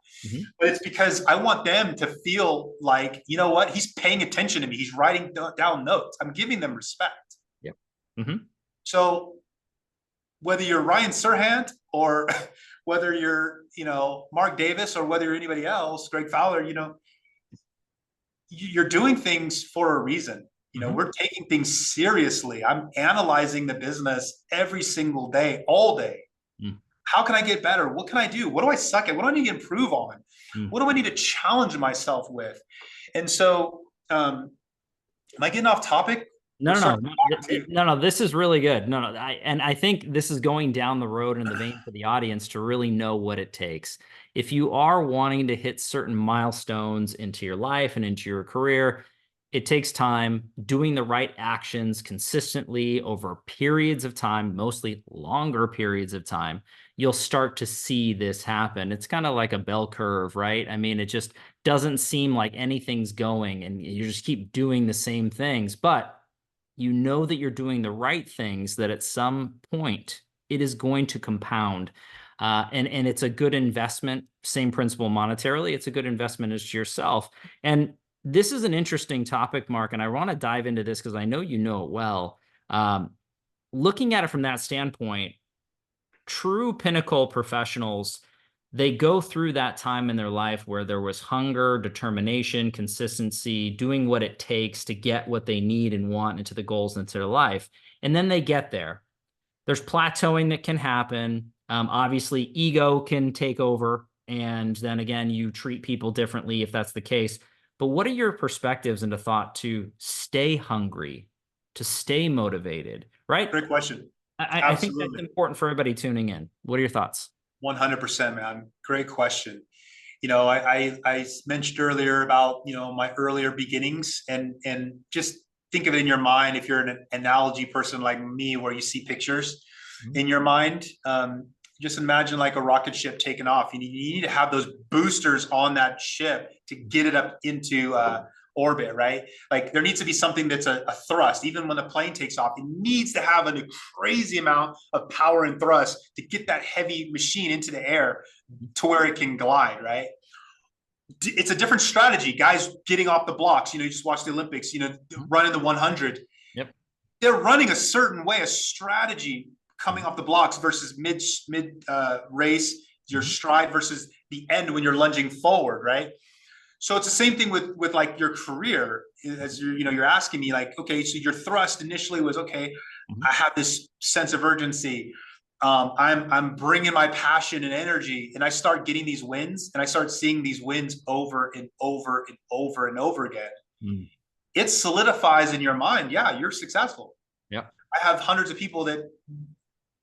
Speaker 2: but it's because I want them to feel like, you know what, he's paying attention to me. He's writing down notes. I'm giving them respect. So whether you're Ryan Serhant or whether you're, Mark Davis or whether you're anybody else, Greg Fowler, you're doing things for a reason. We're taking things seriously. I'm analyzing the business every single day, all day. How can I get better? What can I do? What do I suck at? What do I need to improve on? What do I need to challenge myself with? And so, am I getting off topic?
Speaker 1: No. This is really good. I think this is going down the road in the vein for the audience to really know what it takes. If you are wanting to hit certain milestones into your life and into your career, it takes time doing the right actions consistently over periods of time, mostly longer periods of time. You'll start to see this happen. It's kind of like a bell curve, right? I mean, it just doesn't seem like anything's going and you just keep doing the same things, but you know that you're doing the right things, that at some point it is going to compound. And it's a good investment, same principle monetarily, it's a good investment as to yourself. And this is an interesting topic, Mark, and I want to dive into this because I know you know it well. Looking at it from that standpoint, true pinnacle professionals, they go through that time in their life where there was hunger, determination, consistency, doing what it takes to get what they need and want into the goals into their life. And then they get there. There's plateauing that can happen. Obviously, ego can take over. And then again, you treat people differently if that's the case. But what are your perspectives into thought to stay hungry, to stay motivated, right?
Speaker 2: Great question.
Speaker 1: I think that's important for everybody tuning in. What are your thoughts?
Speaker 2: 100%, man. Great question. I mentioned earlier about, my earlier beginnings and just think of it in your mind. If you're an analogy person like me, where you see pictures in your mind, just imagine like a rocket ship taking off. You need to have those boosters on that ship to get it up into orbit, right? Like there needs to be something that's a thrust. Even when the plane takes off, it needs to have a crazy amount of power and thrust to get that heavy machine into the air to where it can glide, right? It's a different strategy. Guys getting off the blocks, you just watch the Olympics, running the 100.
Speaker 1: Yep.
Speaker 2: They're running a certain way, a strategy coming off the blocks versus mid race, your stride versus the end when you're lunging forward, right? So it's the same thing with like your career. As you're asking me like, okay, so your thrust initially was, okay, I have this sense of urgency. I'm bringing my passion and energy, and I start getting these wins, and I start seeing these wins over and over and over and over again.
Speaker 1: Mm.
Speaker 2: It solidifies in your mind, yeah, you're successful.
Speaker 1: Yep.
Speaker 2: I have hundreds of people that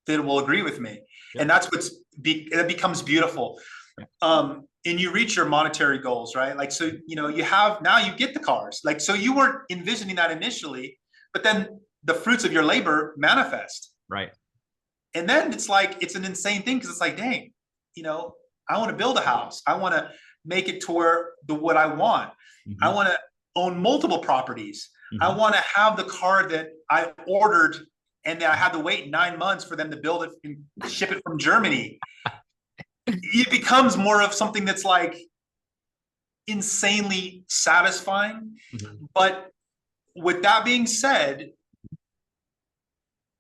Speaker 2: will agree with me.
Speaker 1: Yep.
Speaker 2: And that's that becomes beautiful. Yep. And you reach your monetary goals, right? Like, so, you know, now you get the cars. Like, so you weren't envisioning that initially, but then the fruits of your labor manifest.
Speaker 1: Right.
Speaker 2: And then it's like, it's an insane thing, because it's like, dang, you know, I want to build a house. I want to make it to where what I want. Mm-hmm. I want to own multiple properties. Mm-hmm. I want to have the car that I ordered and that I had to wait 9 months for them to build it and ship it from Germany. It becomes more of something that's like insanely satisfying. Mm-hmm. But with that being said,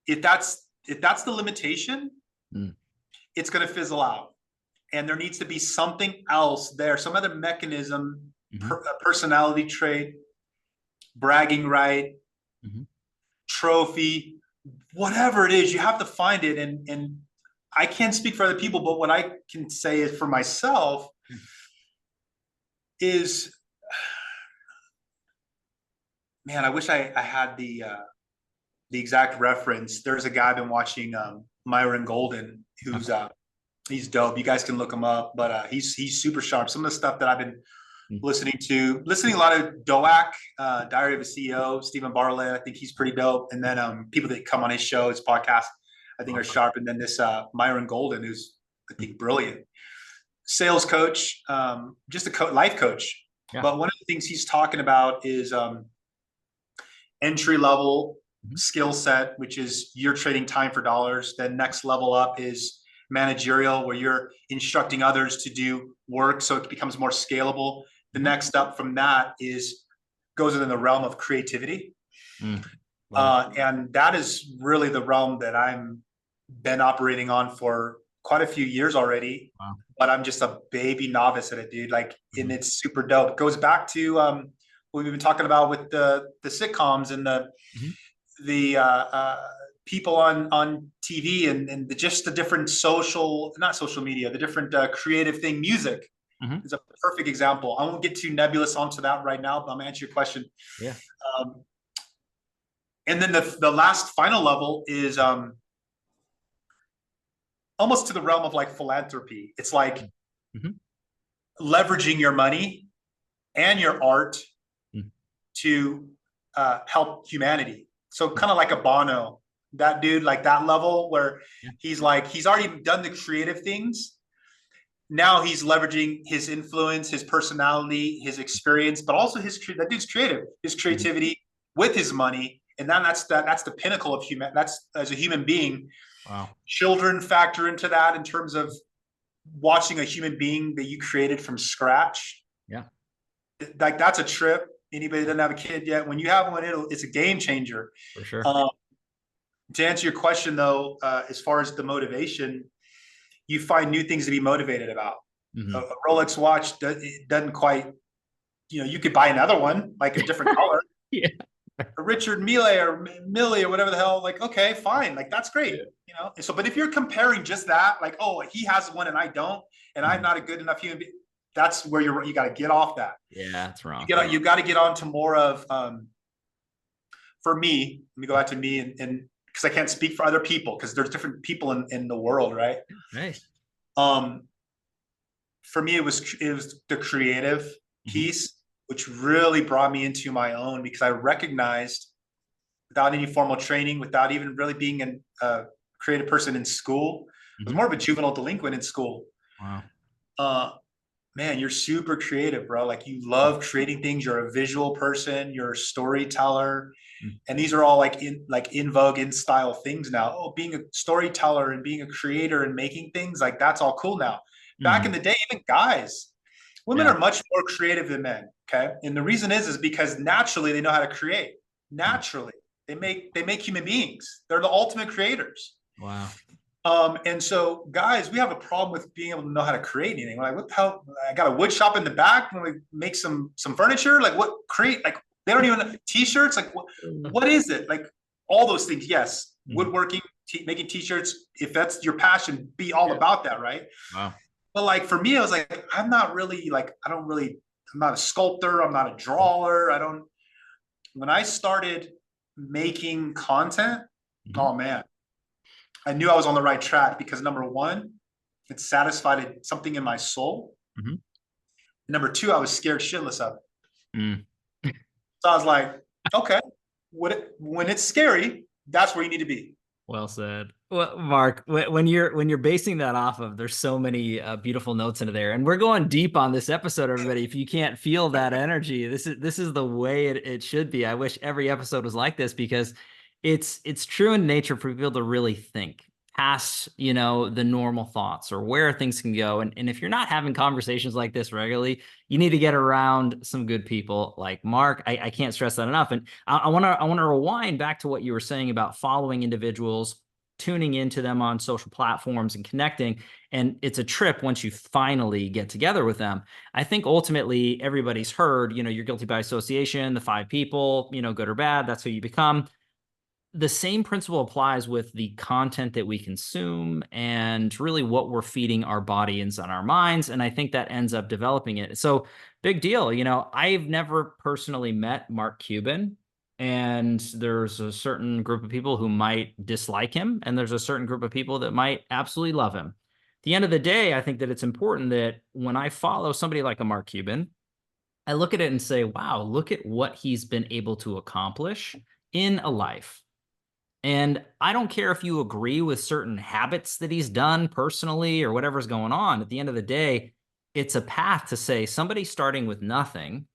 Speaker 2: if that's the limitation, it's going to fizzle out. And there needs to be something else there, some other mechanism, personality trait, bragging right, trophy, whatever it is, you have to find it. And I can't speak for other people, but what I can say is for myself is, man, I wish I had the exact reference. There's a guy I've been watching, Myron Golden, who's he's dope. You guys can look him up, but he's super sharp. Some of the stuff that I've been listening a lot of Doak, Diary of a CEO, Stephen Bartlett. I think he's pretty dope. And then people that come on his show, his podcast, I think are sharp. And then this Myron Golden, who's I think brilliant sales coach, just a life coach. Yeah. But one of the things he's talking about is entry level skill set, which is you're trading time for dollars. Then next level up is managerial, where you're instructing others to do work so it becomes more scalable. The next up from that goes in the realm of creativity. And that is really the realm that I'm been operating on for quite a few years already. Wow. But I'm just a baby novice at it, dude. Like, and it's super dope. It goes back to what we've been talking about with the sitcoms and the people on TV and just the different not social media, the different creative thing. Music is a perfect example. I won't get too nebulous onto that right now, but I'm gonna answer your question. Yeah. And then the last final level is almost to the realm of like philanthropy. It's like leveraging your money and your art to help humanity. So kind of like a Bono, that dude, like that level where he's already done the creative things. Now he's leveraging his influence, his personality, his experience, but also that dude's creative, his creativity with his money. And then that's the pinnacle of that's as a human being. Wow. Children factor into that in terms of watching a human being that you created from scratch. Yeah. Like that's a trip. Anybody that doesn't have a kid yet, when you have one, it's a game changer. For sure. To answer your question though, as far as the motivation, you find new things to be motivated about. A Rolex watch doesn't quite, you could buy another one, like a different color. Yeah. A Richard Mille or whatever the hell, like, okay, fine. Like, that's great. So, but if you're comparing just that, like, oh, he has one and I don't, and I'm not a good enough human being, that's where you got to get off that. Yeah, that's wrong. You got to get on to more of, for me, let me go back to me and because I can't speak for other people because there's different people in the world, right? Nice. For me, it was the creative piece, which really brought me into my own, because I recognized, without any formal training, without even really being a creative person in school, I was more of a juvenile delinquent in school. Wow. Man, you're super creative, bro. Like, you love creating things. You're a visual person. You're a storyteller. And these are all like in vogue, in style things now. Oh, being a storyteller and being a creator and making things, like, that's all cool now. Back in the day, even guys, women are much more creative than men. Okay. And the reason is because naturally they know how to create. Naturally. They make human beings. They're the ultimate creators. Wow. And so guys, we have a problem with being able to know how to create anything. We're like, what the hell? I got a wood shop in the back. When we make some furniture, like, what create? Like, they don't even t-shirts. Like, what is it? Like, all those things. Yes. Woodworking, making t-shirts. If that's your passion, be all about that, right?
Speaker 1: Wow.
Speaker 2: But like for me, I was like, I'm not really like, I'm not a sculptor, I'm not a drawer. When I started making content,
Speaker 1: Mhm.
Speaker 2: oh man, I knew I was on the right track because number one, it satisfied something in my soul.
Speaker 1: Mhm.
Speaker 2: And number two, I was scared shitless of it.
Speaker 1: Mm.
Speaker 2: So I was like, okay, when it's scary, that's where you need to be.
Speaker 1: Well said. Well, Mark, when you're basing that off of, there's so many beautiful notes into there, and we're going deep on this episode, everybody. If you can't feel that energy, this is the way it should be. I wish every episode was like this because it's true in nature for people to really think past, the normal thoughts or where things can go. And if you're not having conversations like this regularly, you need to get around some good people like Mark. I can't stress that enough. And I want to rewind back to what you were saying about following individuals, tuning into them on social platforms and connecting. And it's a trip once you finally get together with them. I think ultimately everybody's heard, you're guilty by association, the five people, good or bad, that's who you become. The same principle applies with the content that we consume and really what we're feeding our bodies and our minds. And I think that ends up developing it. So big deal. I've never personally met Mark Cuban, and there's a certain group of people who might dislike him, and there's a certain group of people that might absolutely love him. At the end of the day, I think that it's important that when I follow somebody like a Mark Cuban, I look at it and say, wow, look at what he's been able to accomplish in a life. And I don't care if you agree with certain habits that he's done personally or whatever's going on. At the end of the day, it's a path to say somebody starting with nothing,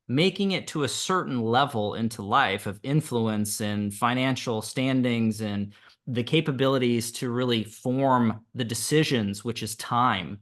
Speaker 1: making it to a certain level into life of influence and financial standings and the capabilities to really form the decisions, which is time.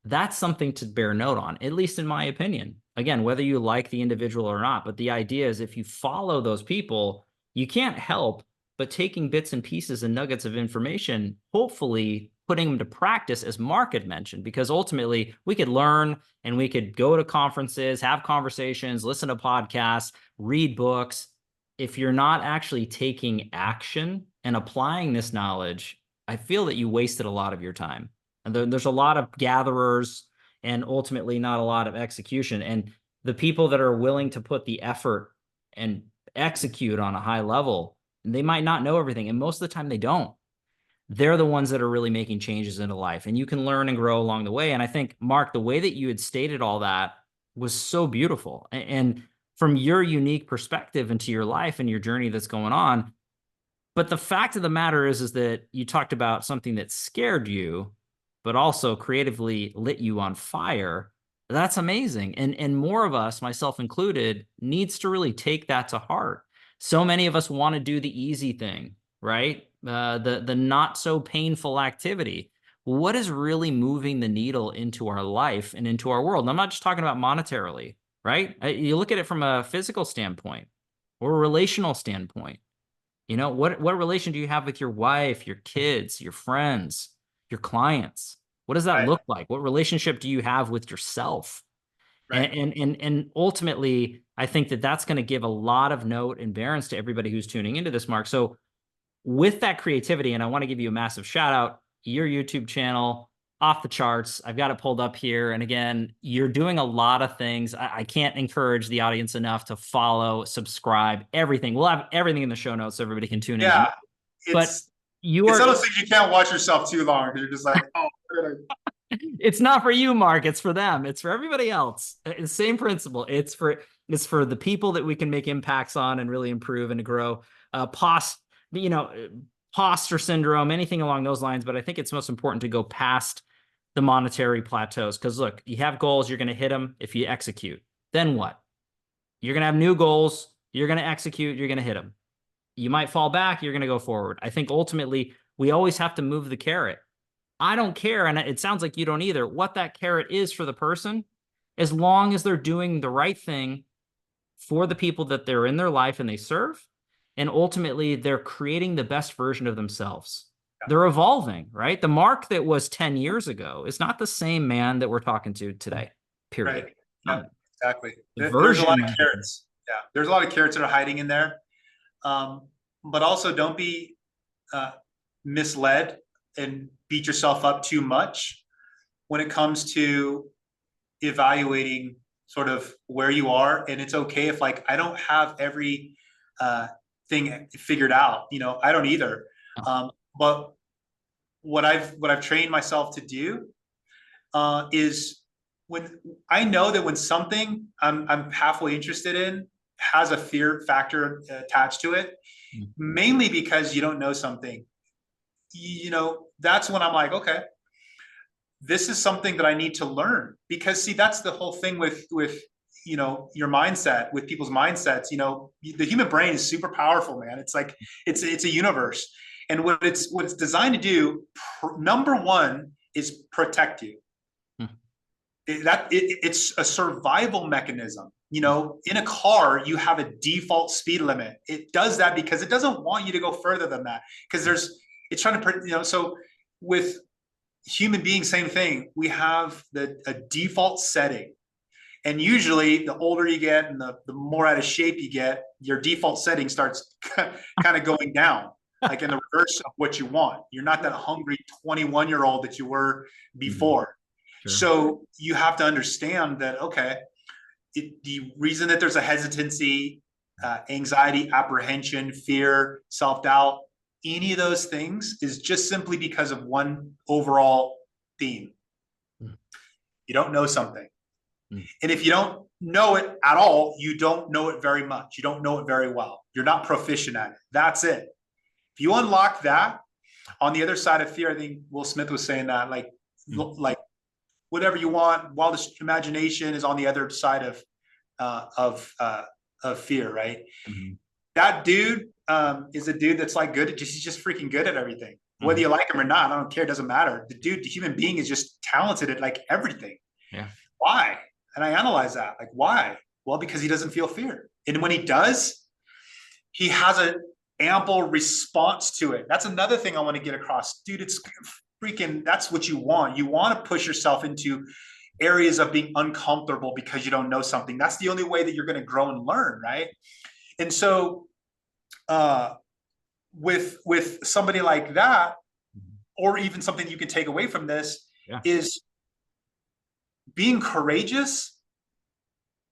Speaker 1: That's something to bear note on, at least in my opinion. Again, whether you like the individual or not, but the idea is if you follow those people, you can't help but taking bits and pieces and nuggets of information, hopefully putting them to practice, as Mark had mentioned, because ultimately we could learn and we could go to conferences, have conversations, listen to podcasts, read books. If you're not actually taking action and applying this knowledge, I feel that you wasted a lot of your time. And there's a lot of gatherers and ultimately not a lot of execution. And the people that are willing to put the effort and execute on a high level, they might not know everything. And most of the time they don't. They're the ones that are really making changes into life. And you can learn and grow along the way. And I think, Mark, the way that you had stated all that was so beautiful. And from your unique perspective into your life and your journey that's going on. But the fact of the matter is that you talked about something that scared you, but also creatively lit you on fire. That's amazing. And more of us, myself included, needs to really take that to heart. So many of us want to do the easy thing, right? The not so painful activity. What is really moving the needle into our life and into our world? And I'm not just talking about monetarily, right? You look at it from a physical standpoint or a relational standpoint. What relation do you have with your wife, your kids, your friends, your clients? What does that
Speaker 2: Right,
Speaker 1: look like? What relationship do you have with yourself?
Speaker 2: right.
Speaker 1: And ultimately, I think that that's going to give a lot of note and bearance to everybody who's tuning into this, Mark. So with that creativity, and I want to give you a massive shout out, your YouTube channel, off the charts. I've got it pulled up here. And again, you're doing a lot of things. I can't encourage the audience enough to follow, subscribe, everything. We'll have everything in the show notes so everybody can tune in.
Speaker 2: Yeah,
Speaker 1: But
Speaker 2: it's
Speaker 1: you
Speaker 2: it's
Speaker 1: are,
Speaker 2: almost like you can't watch yourself too long because you're just like, oh,
Speaker 1: it's not for you, Mark. It's for them. It's for everybody else. Same principle. It's for the people that we can make impacts on and really improve and to grow. You know, Imposter syndrome, anything along those lines. But I think it's most important to go past the monetary plateaus. Because look, you have goals, you're going to hit them if you execute. Then what? You're going to have new goals, you're going to execute, you're going to hit them. You might fall back, you're going to go forward. I think ultimately we always have to move the carrot. I don't care, and it sounds like you don't either, what that carrot is for the person, as long as they're doing the right thing for the people that they're in their life and they serve. And ultimately, they're creating the best version of themselves.
Speaker 2: yeah,
Speaker 1: They're evolving, right? The Mark that was 10 years ago is not the same man that we're talking to today, period.
Speaker 2: right. Yeah,
Speaker 1: No,
Speaker 2: exactly.
Speaker 1: the
Speaker 2: There's a lot
Speaker 1: version.
Speaker 2: of carrots. Yeah, there's a lot of carrots that are hiding in there. But also don't be misled and beat yourself up too much when it comes to evaluating sort of where you are. And it's okay if like I don't have every thing figured out, I don't either. But what I've trained myself to do is when I know that when something I'm halfway interested in has a fear factor attached to it, mainly because you don't know something, that's when I'm like, okay, this is something that I need to learn. Because see, that's the whole thing with your mindset, with people's mindsets. The human brain is super powerful, man. It's like it's a universe, and what it's designed to do, number one, is protect you. It's a survival mechanism. In a car, you have a default speed limit. It does that because it doesn't want you to go further than that, because it's trying to, so with human beings, same thing. We have a default setting, and usually the older you get and the more out of shape you get, your default setting starts kind of going down, like in the reverse of what you want. You're not that hungry 21-year-old that you were before. Sure. So you have to understand that, okay, the reason that there's a hesitancy, anxiety, apprehension, fear, self-doubt, any of those things is just simply because of one overall theme. You don't know something. And if you don't know it at all, you don't know it very much. You don't know it very well. You're not proficient at it. That's it. If you unlock that, on the other side of fear, I think Will Smith was saying that, like whatever you want, wildest imagination is on the other side of fear, right? That dude is a dude that's like good at he's just freaking good at everything. Whether you like him or not, I don't care. It doesn't matter. The human being is just talented at like everything. Yeah. Why? And I analyze that. Like, why? Well, because he doesn't feel fear. And when he does, he has an ample response to it. That's another thing I want to get across. Dude, it's freaking, that's what you want. You want to push yourself into areas of being uncomfortable because you don't know something. That's the only way that you're going to grow and learn, right? And so with somebody like that, or even something you can take away from this, is being courageous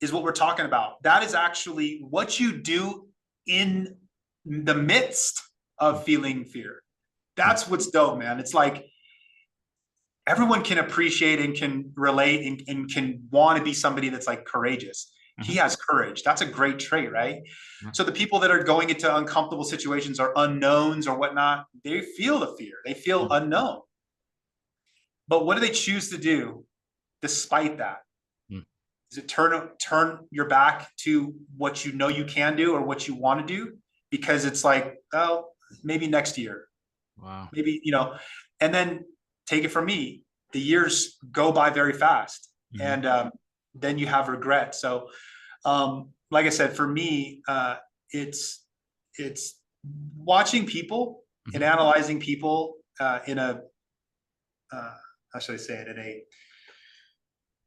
Speaker 2: is what we're talking about. That is actually what you do in the midst of feeling fear. That's what's dope, man. It's like everyone can appreciate and can relate and can want to be somebody that's like courageous. He has courage. That's a great trait, right? So the people that are going into uncomfortable situations or unknowns or whatnot, they feel the fear. They feel unknown. But what do they choose to do despite that? Is it turn your back to what you know you can do or what you want to do? Because it's like, oh, maybe next year. Wow. Maybe, and then take it from me. The years go by very fast. And then you have regret. So, like I said, for me, it's watching people and analyzing people in a, how should I say it, in a,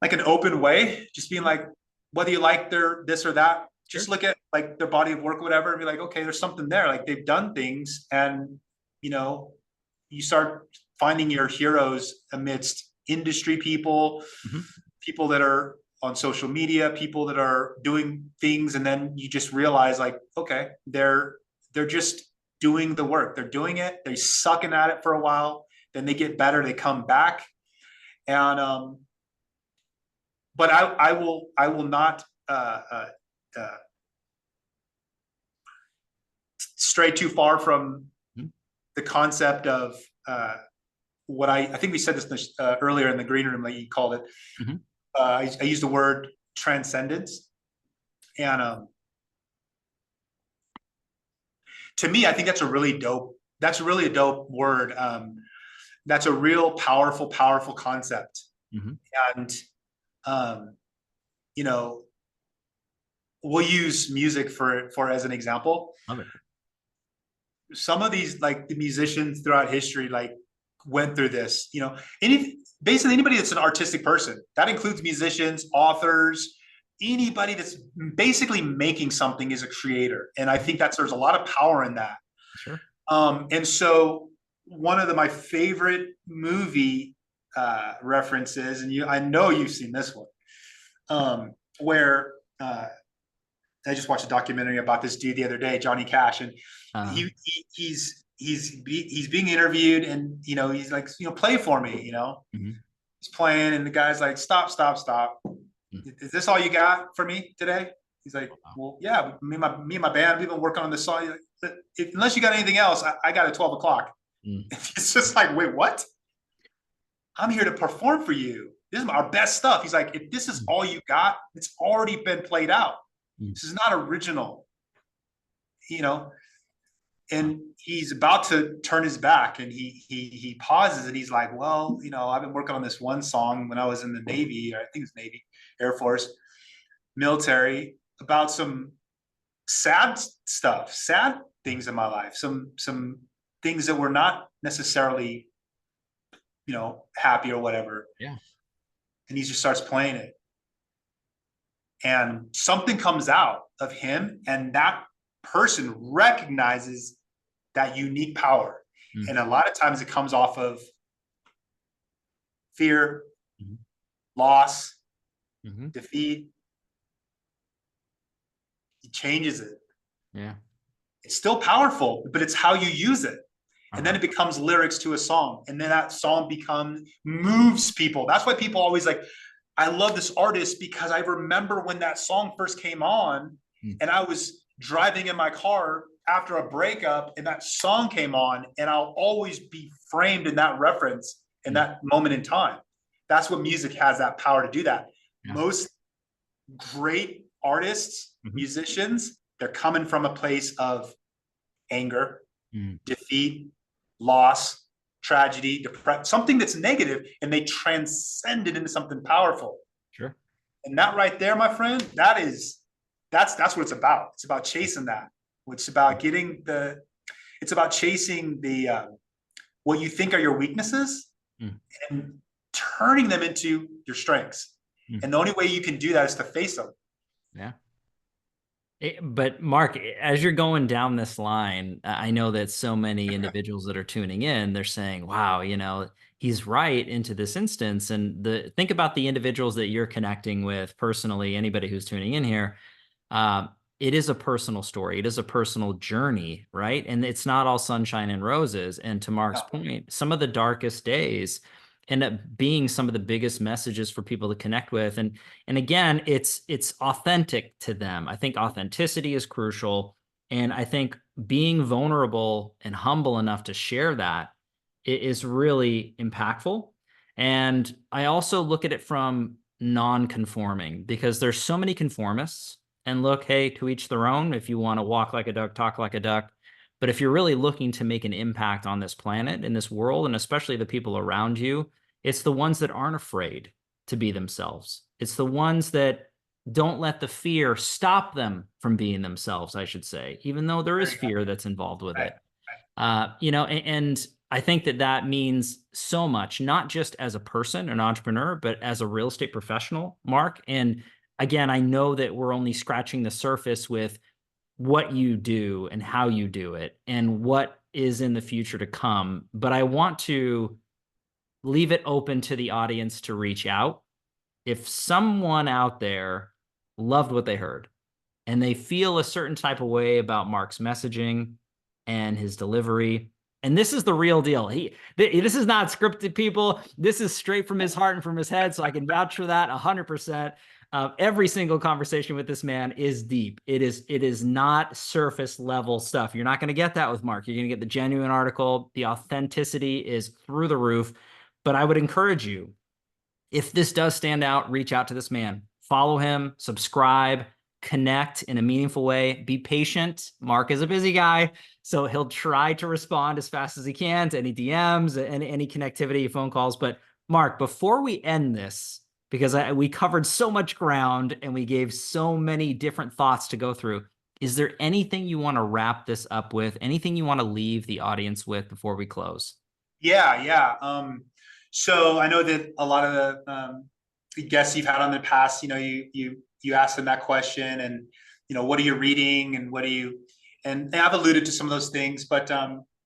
Speaker 2: like an open way, just being like, whether you like their this or that, just look at like their body of work or whatever and be like, okay, there's something there. Like they've done things, and you start finding your heroes amidst industry people, people that are on social media, people that are doing things, and then you just realize like, okay, they're just doing the work. They're doing it. They're sucking at it for a while. Then they get better. They come back, and but I will not stray too far from the concept of what I think we said this earlier in the green room, like you called it. I used the word transcendence, and to me, I think that's a really dope word. That's a real powerful concept. And we'll use music for as an example. Love it. Some of these, like the musicians throughout history, like went through this, basically anybody that's an artistic person, that includes musicians, authors, anybody that's basically making something is a creator. And I think there's a lot of power in that. Sure. And so one of my favorite movie references, and I know you've seen this one, where I just watched a documentary about this dude the other day, Johnny Cash, and he's being interviewed, and he's like, play for me,
Speaker 1: Mm-hmm.
Speaker 2: he's playing, and the guy's like, stop, stop, stop. Is this all you got for me today? He's like, well, yeah, me and my band, we've been working on this song. Like, unless you got anything else, I got at 12 o'clock. It's just like, wait, what? I'm here to perform for you. This is our best stuff. He's like, if this is all you got, it's already been played out. This is not original, and he's about to turn his back, and he pauses, and he's like, well, I've been working on this one song when I was in the Navy, or I think it's Navy, Air Force, military, about some sad stuff, sad things in my life, some things that were not necessarily, happy or whatever.
Speaker 1: Yeah.
Speaker 2: And he just starts playing it. And something comes out of him, and that person recognizes that unique power. And a lot of times it comes off of fear, loss, defeat. He changes it.
Speaker 1: Yeah. It's
Speaker 2: still powerful, but it's how you use it. And then it becomes lyrics to a song. And then that song moves people. That's why people always like, I love this artist, because I remember when that song first came on, and I was driving in my car after a breakup, and that song came on, and I'll always be framed in that reference in that moment in time. That's what music has, that power to do that. Yeah. Most great artists, musicians, they're coming from a place of anger, defeat, loss, tragedy, depression, something that's negative, and they transcend it into something powerful.
Speaker 1: Sure.
Speaker 2: And that right there, my friend, that's what it's about. It's about chasing that. It's about chasing the what you think are your weaknesses and turning them into your strengths. And the only way you can do that is to face them.
Speaker 1: Yeah. But Mark, as you're going down this line, I know that so many individuals that are tuning in, they're saying, wow, he's right into this instance. And think about the individuals that you're connecting with personally, anybody who's tuning in here. It is a personal story. It is a personal journey, right? And it's not all sunshine and roses. And to Mark's point, some of the darkest days end up being some of the biggest messages for people to connect with. And again, it's authentic to them. I think authenticity is crucial. And I think being vulnerable and humble enough to share that is really impactful. And I also look at it from non-conforming, because there's so many conformists. And look, hey, to each their own. If you want to walk like a duck, talk like a duck. But if you're really looking to make an impact on this planet, in this world, and especially the people around you, it's the ones that aren't afraid to be themselves. It's the ones that don't let the fear stop them from being themselves, I should say, even though there is fear that's involved with it. And I think that means so much, not just as a person, an entrepreneur, but as a real estate professional, Mark. And again, I know that we're only scratching the surface with what you do and how you do it and what is in the future to come. But I want to leave it open to the audience to reach out. If someone out there loved what they heard and they feel a certain type of way about Mark's messaging and his delivery, and this is the real deal. This is not scripted, people. This is straight from his heart and from his head. So I can vouch for that 100%. Every single conversation with this man is deep. It is not surface level stuff. You're not going to get that with Mark. You're going to get the genuine article. The authenticity is through the roof. But I would encourage you, if this does stand out, reach out to this man. Follow him, subscribe, connect in a meaningful way. Be patient. Mark is a busy guy, so he'll try to respond as fast as he can to any DMs and any connectivity, phone calls. But Mark, before we end this, because we covered so much ground and we gave so many different thoughts to go through, is there anything you want to wrap this up with? Anything you want to leave the audience with before we close?
Speaker 2: Yeah. So I know that a lot of the guests you've had on the past, you asked them that question, and what are you reading, and and I've alluded to some of those things, but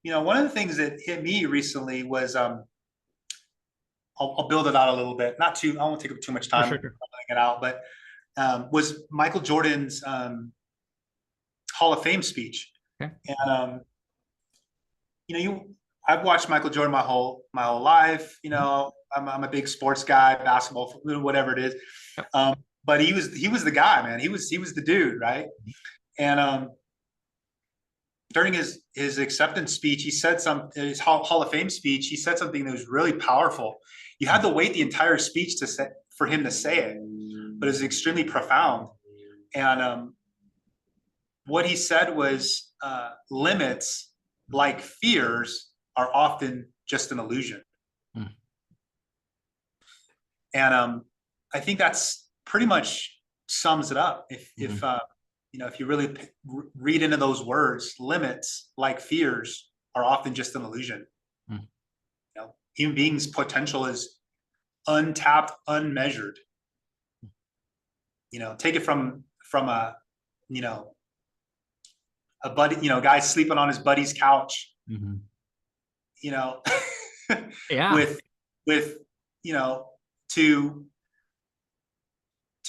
Speaker 2: one of the things that hit me recently was, I'll build it out a little bit. Not too, I won't take up too much
Speaker 1: For
Speaker 2: time
Speaker 1: sure.
Speaker 2: building it out, but was Michael Jordan's Hall of Fame speech.
Speaker 1: Okay.
Speaker 2: And I've watched Michael Jordan my whole life. I'm a big sports guy, basketball, whatever it is. But he was the guy, man. He was the dude, right? And during his acceptance speech, he said his Hall of Fame speech, he said something that was really powerful. You had to wait the entire speech for him to say it, but it was extremely profound. And what he said was, limits, like fears, are often just an illusion.
Speaker 1: Mm.
Speaker 2: And I think that's pretty much sums it up. If you really read into those words, limits, like fears, are often just an illusion.
Speaker 1: Mm.
Speaker 2: Human beings' potential is untapped, unmeasured. Take it from a buddy, guy sleeping on his buddy's couch.
Speaker 1: Mm-hmm.
Speaker 2: Yeah. with to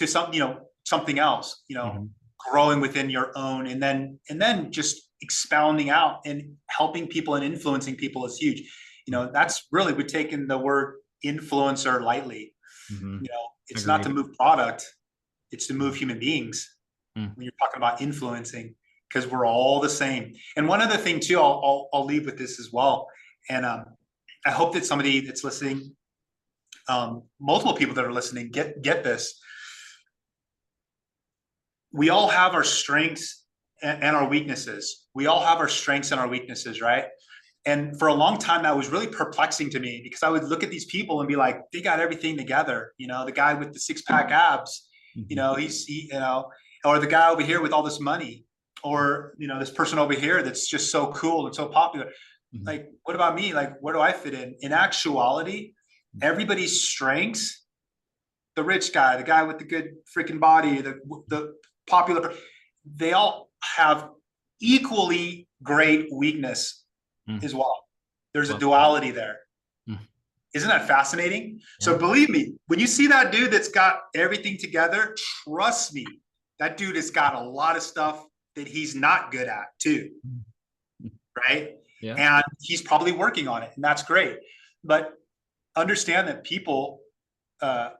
Speaker 2: something else,
Speaker 1: Mm-hmm.
Speaker 2: growing within your own, and then just expounding out and helping people and influencing people is huge. That's really, we're taking the word influencer lightly.
Speaker 1: Mm-hmm.
Speaker 2: It's
Speaker 1: Agreed.
Speaker 2: not to move product, it's to move human beings.
Speaker 1: Mm.
Speaker 2: When you're talking about influencing, because we're all the same. And one other thing too, I'll leave with this as well. And I hope that somebody that's listening, multiple people that are listening, get this. We all have our strengths and our weaknesses. We all have our strengths and our weaknesses, right? And for a long time, that was really perplexing to me, because I would look at these people and be like, they got everything together. The guy with the 6-pack abs, or the guy over here with all this money, or, this person over here that's just so cool and so popular. Mm-hmm. Like, what about me? Like, where do I fit in? In actuality, everybody's strengths, the rich guy, the guy with the good freaking body, the popular, they all have equally great weakness as well. There's a duality there. Isn't that fascinating? Yeah. So believe me, when you see that dude that's got everything together, trust me, that dude has got a lot of stuff that he's not good at too. Right? Yeah. And he's probably working on it, and that's great. But understand that people, are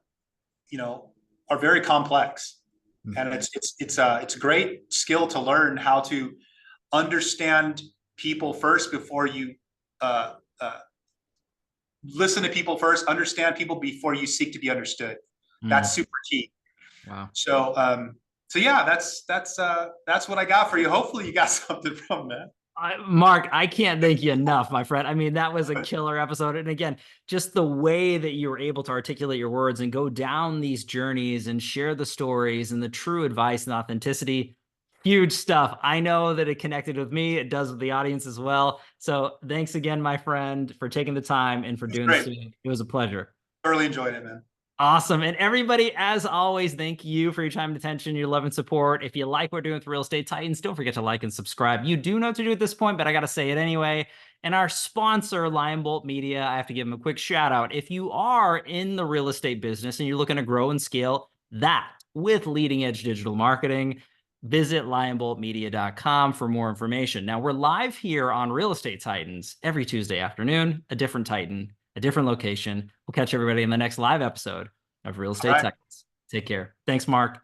Speaker 2: very complex. Mm-hmm. And it's a great skill to learn how to understand people first before you listen to people first, understand people before you seek to be understood. Mm. That's super key. Wow. So yeah, that's what I got for you. Hopefully you got something from that.
Speaker 1: Mark, I can't thank you enough, my friend. I mean, that was a killer episode. And again, just the way that you were able to articulate your words and go down these journeys and share the stories and the true advice and authenticity, huge stuff. I know that it connected with me. It does with the audience as well. So thanks again, my friend, for taking the time and for doing this. It was a pleasure.
Speaker 2: Thoroughly enjoyed it, man.
Speaker 1: Awesome. And everybody, as always, thank you for your time and attention, your love and support. If you like what we're doing with Real Estate Titans, don't forget to like and subscribe. You do know what to do at this point, but I got to say it anyway. And our sponsor, Lion Bolt Media, I have to give them a quick shout out. If you are in the real estate business and you're looking to grow and scale that with leading edge digital marketing, visit lionboltmedia.com for more information. Now, we're live here on Real Estate Titans every Tuesday afternoon, a different Titan, a different location. We'll catch everybody in the next live episode of Real Estate Titans. Take care. Thanks, Mark.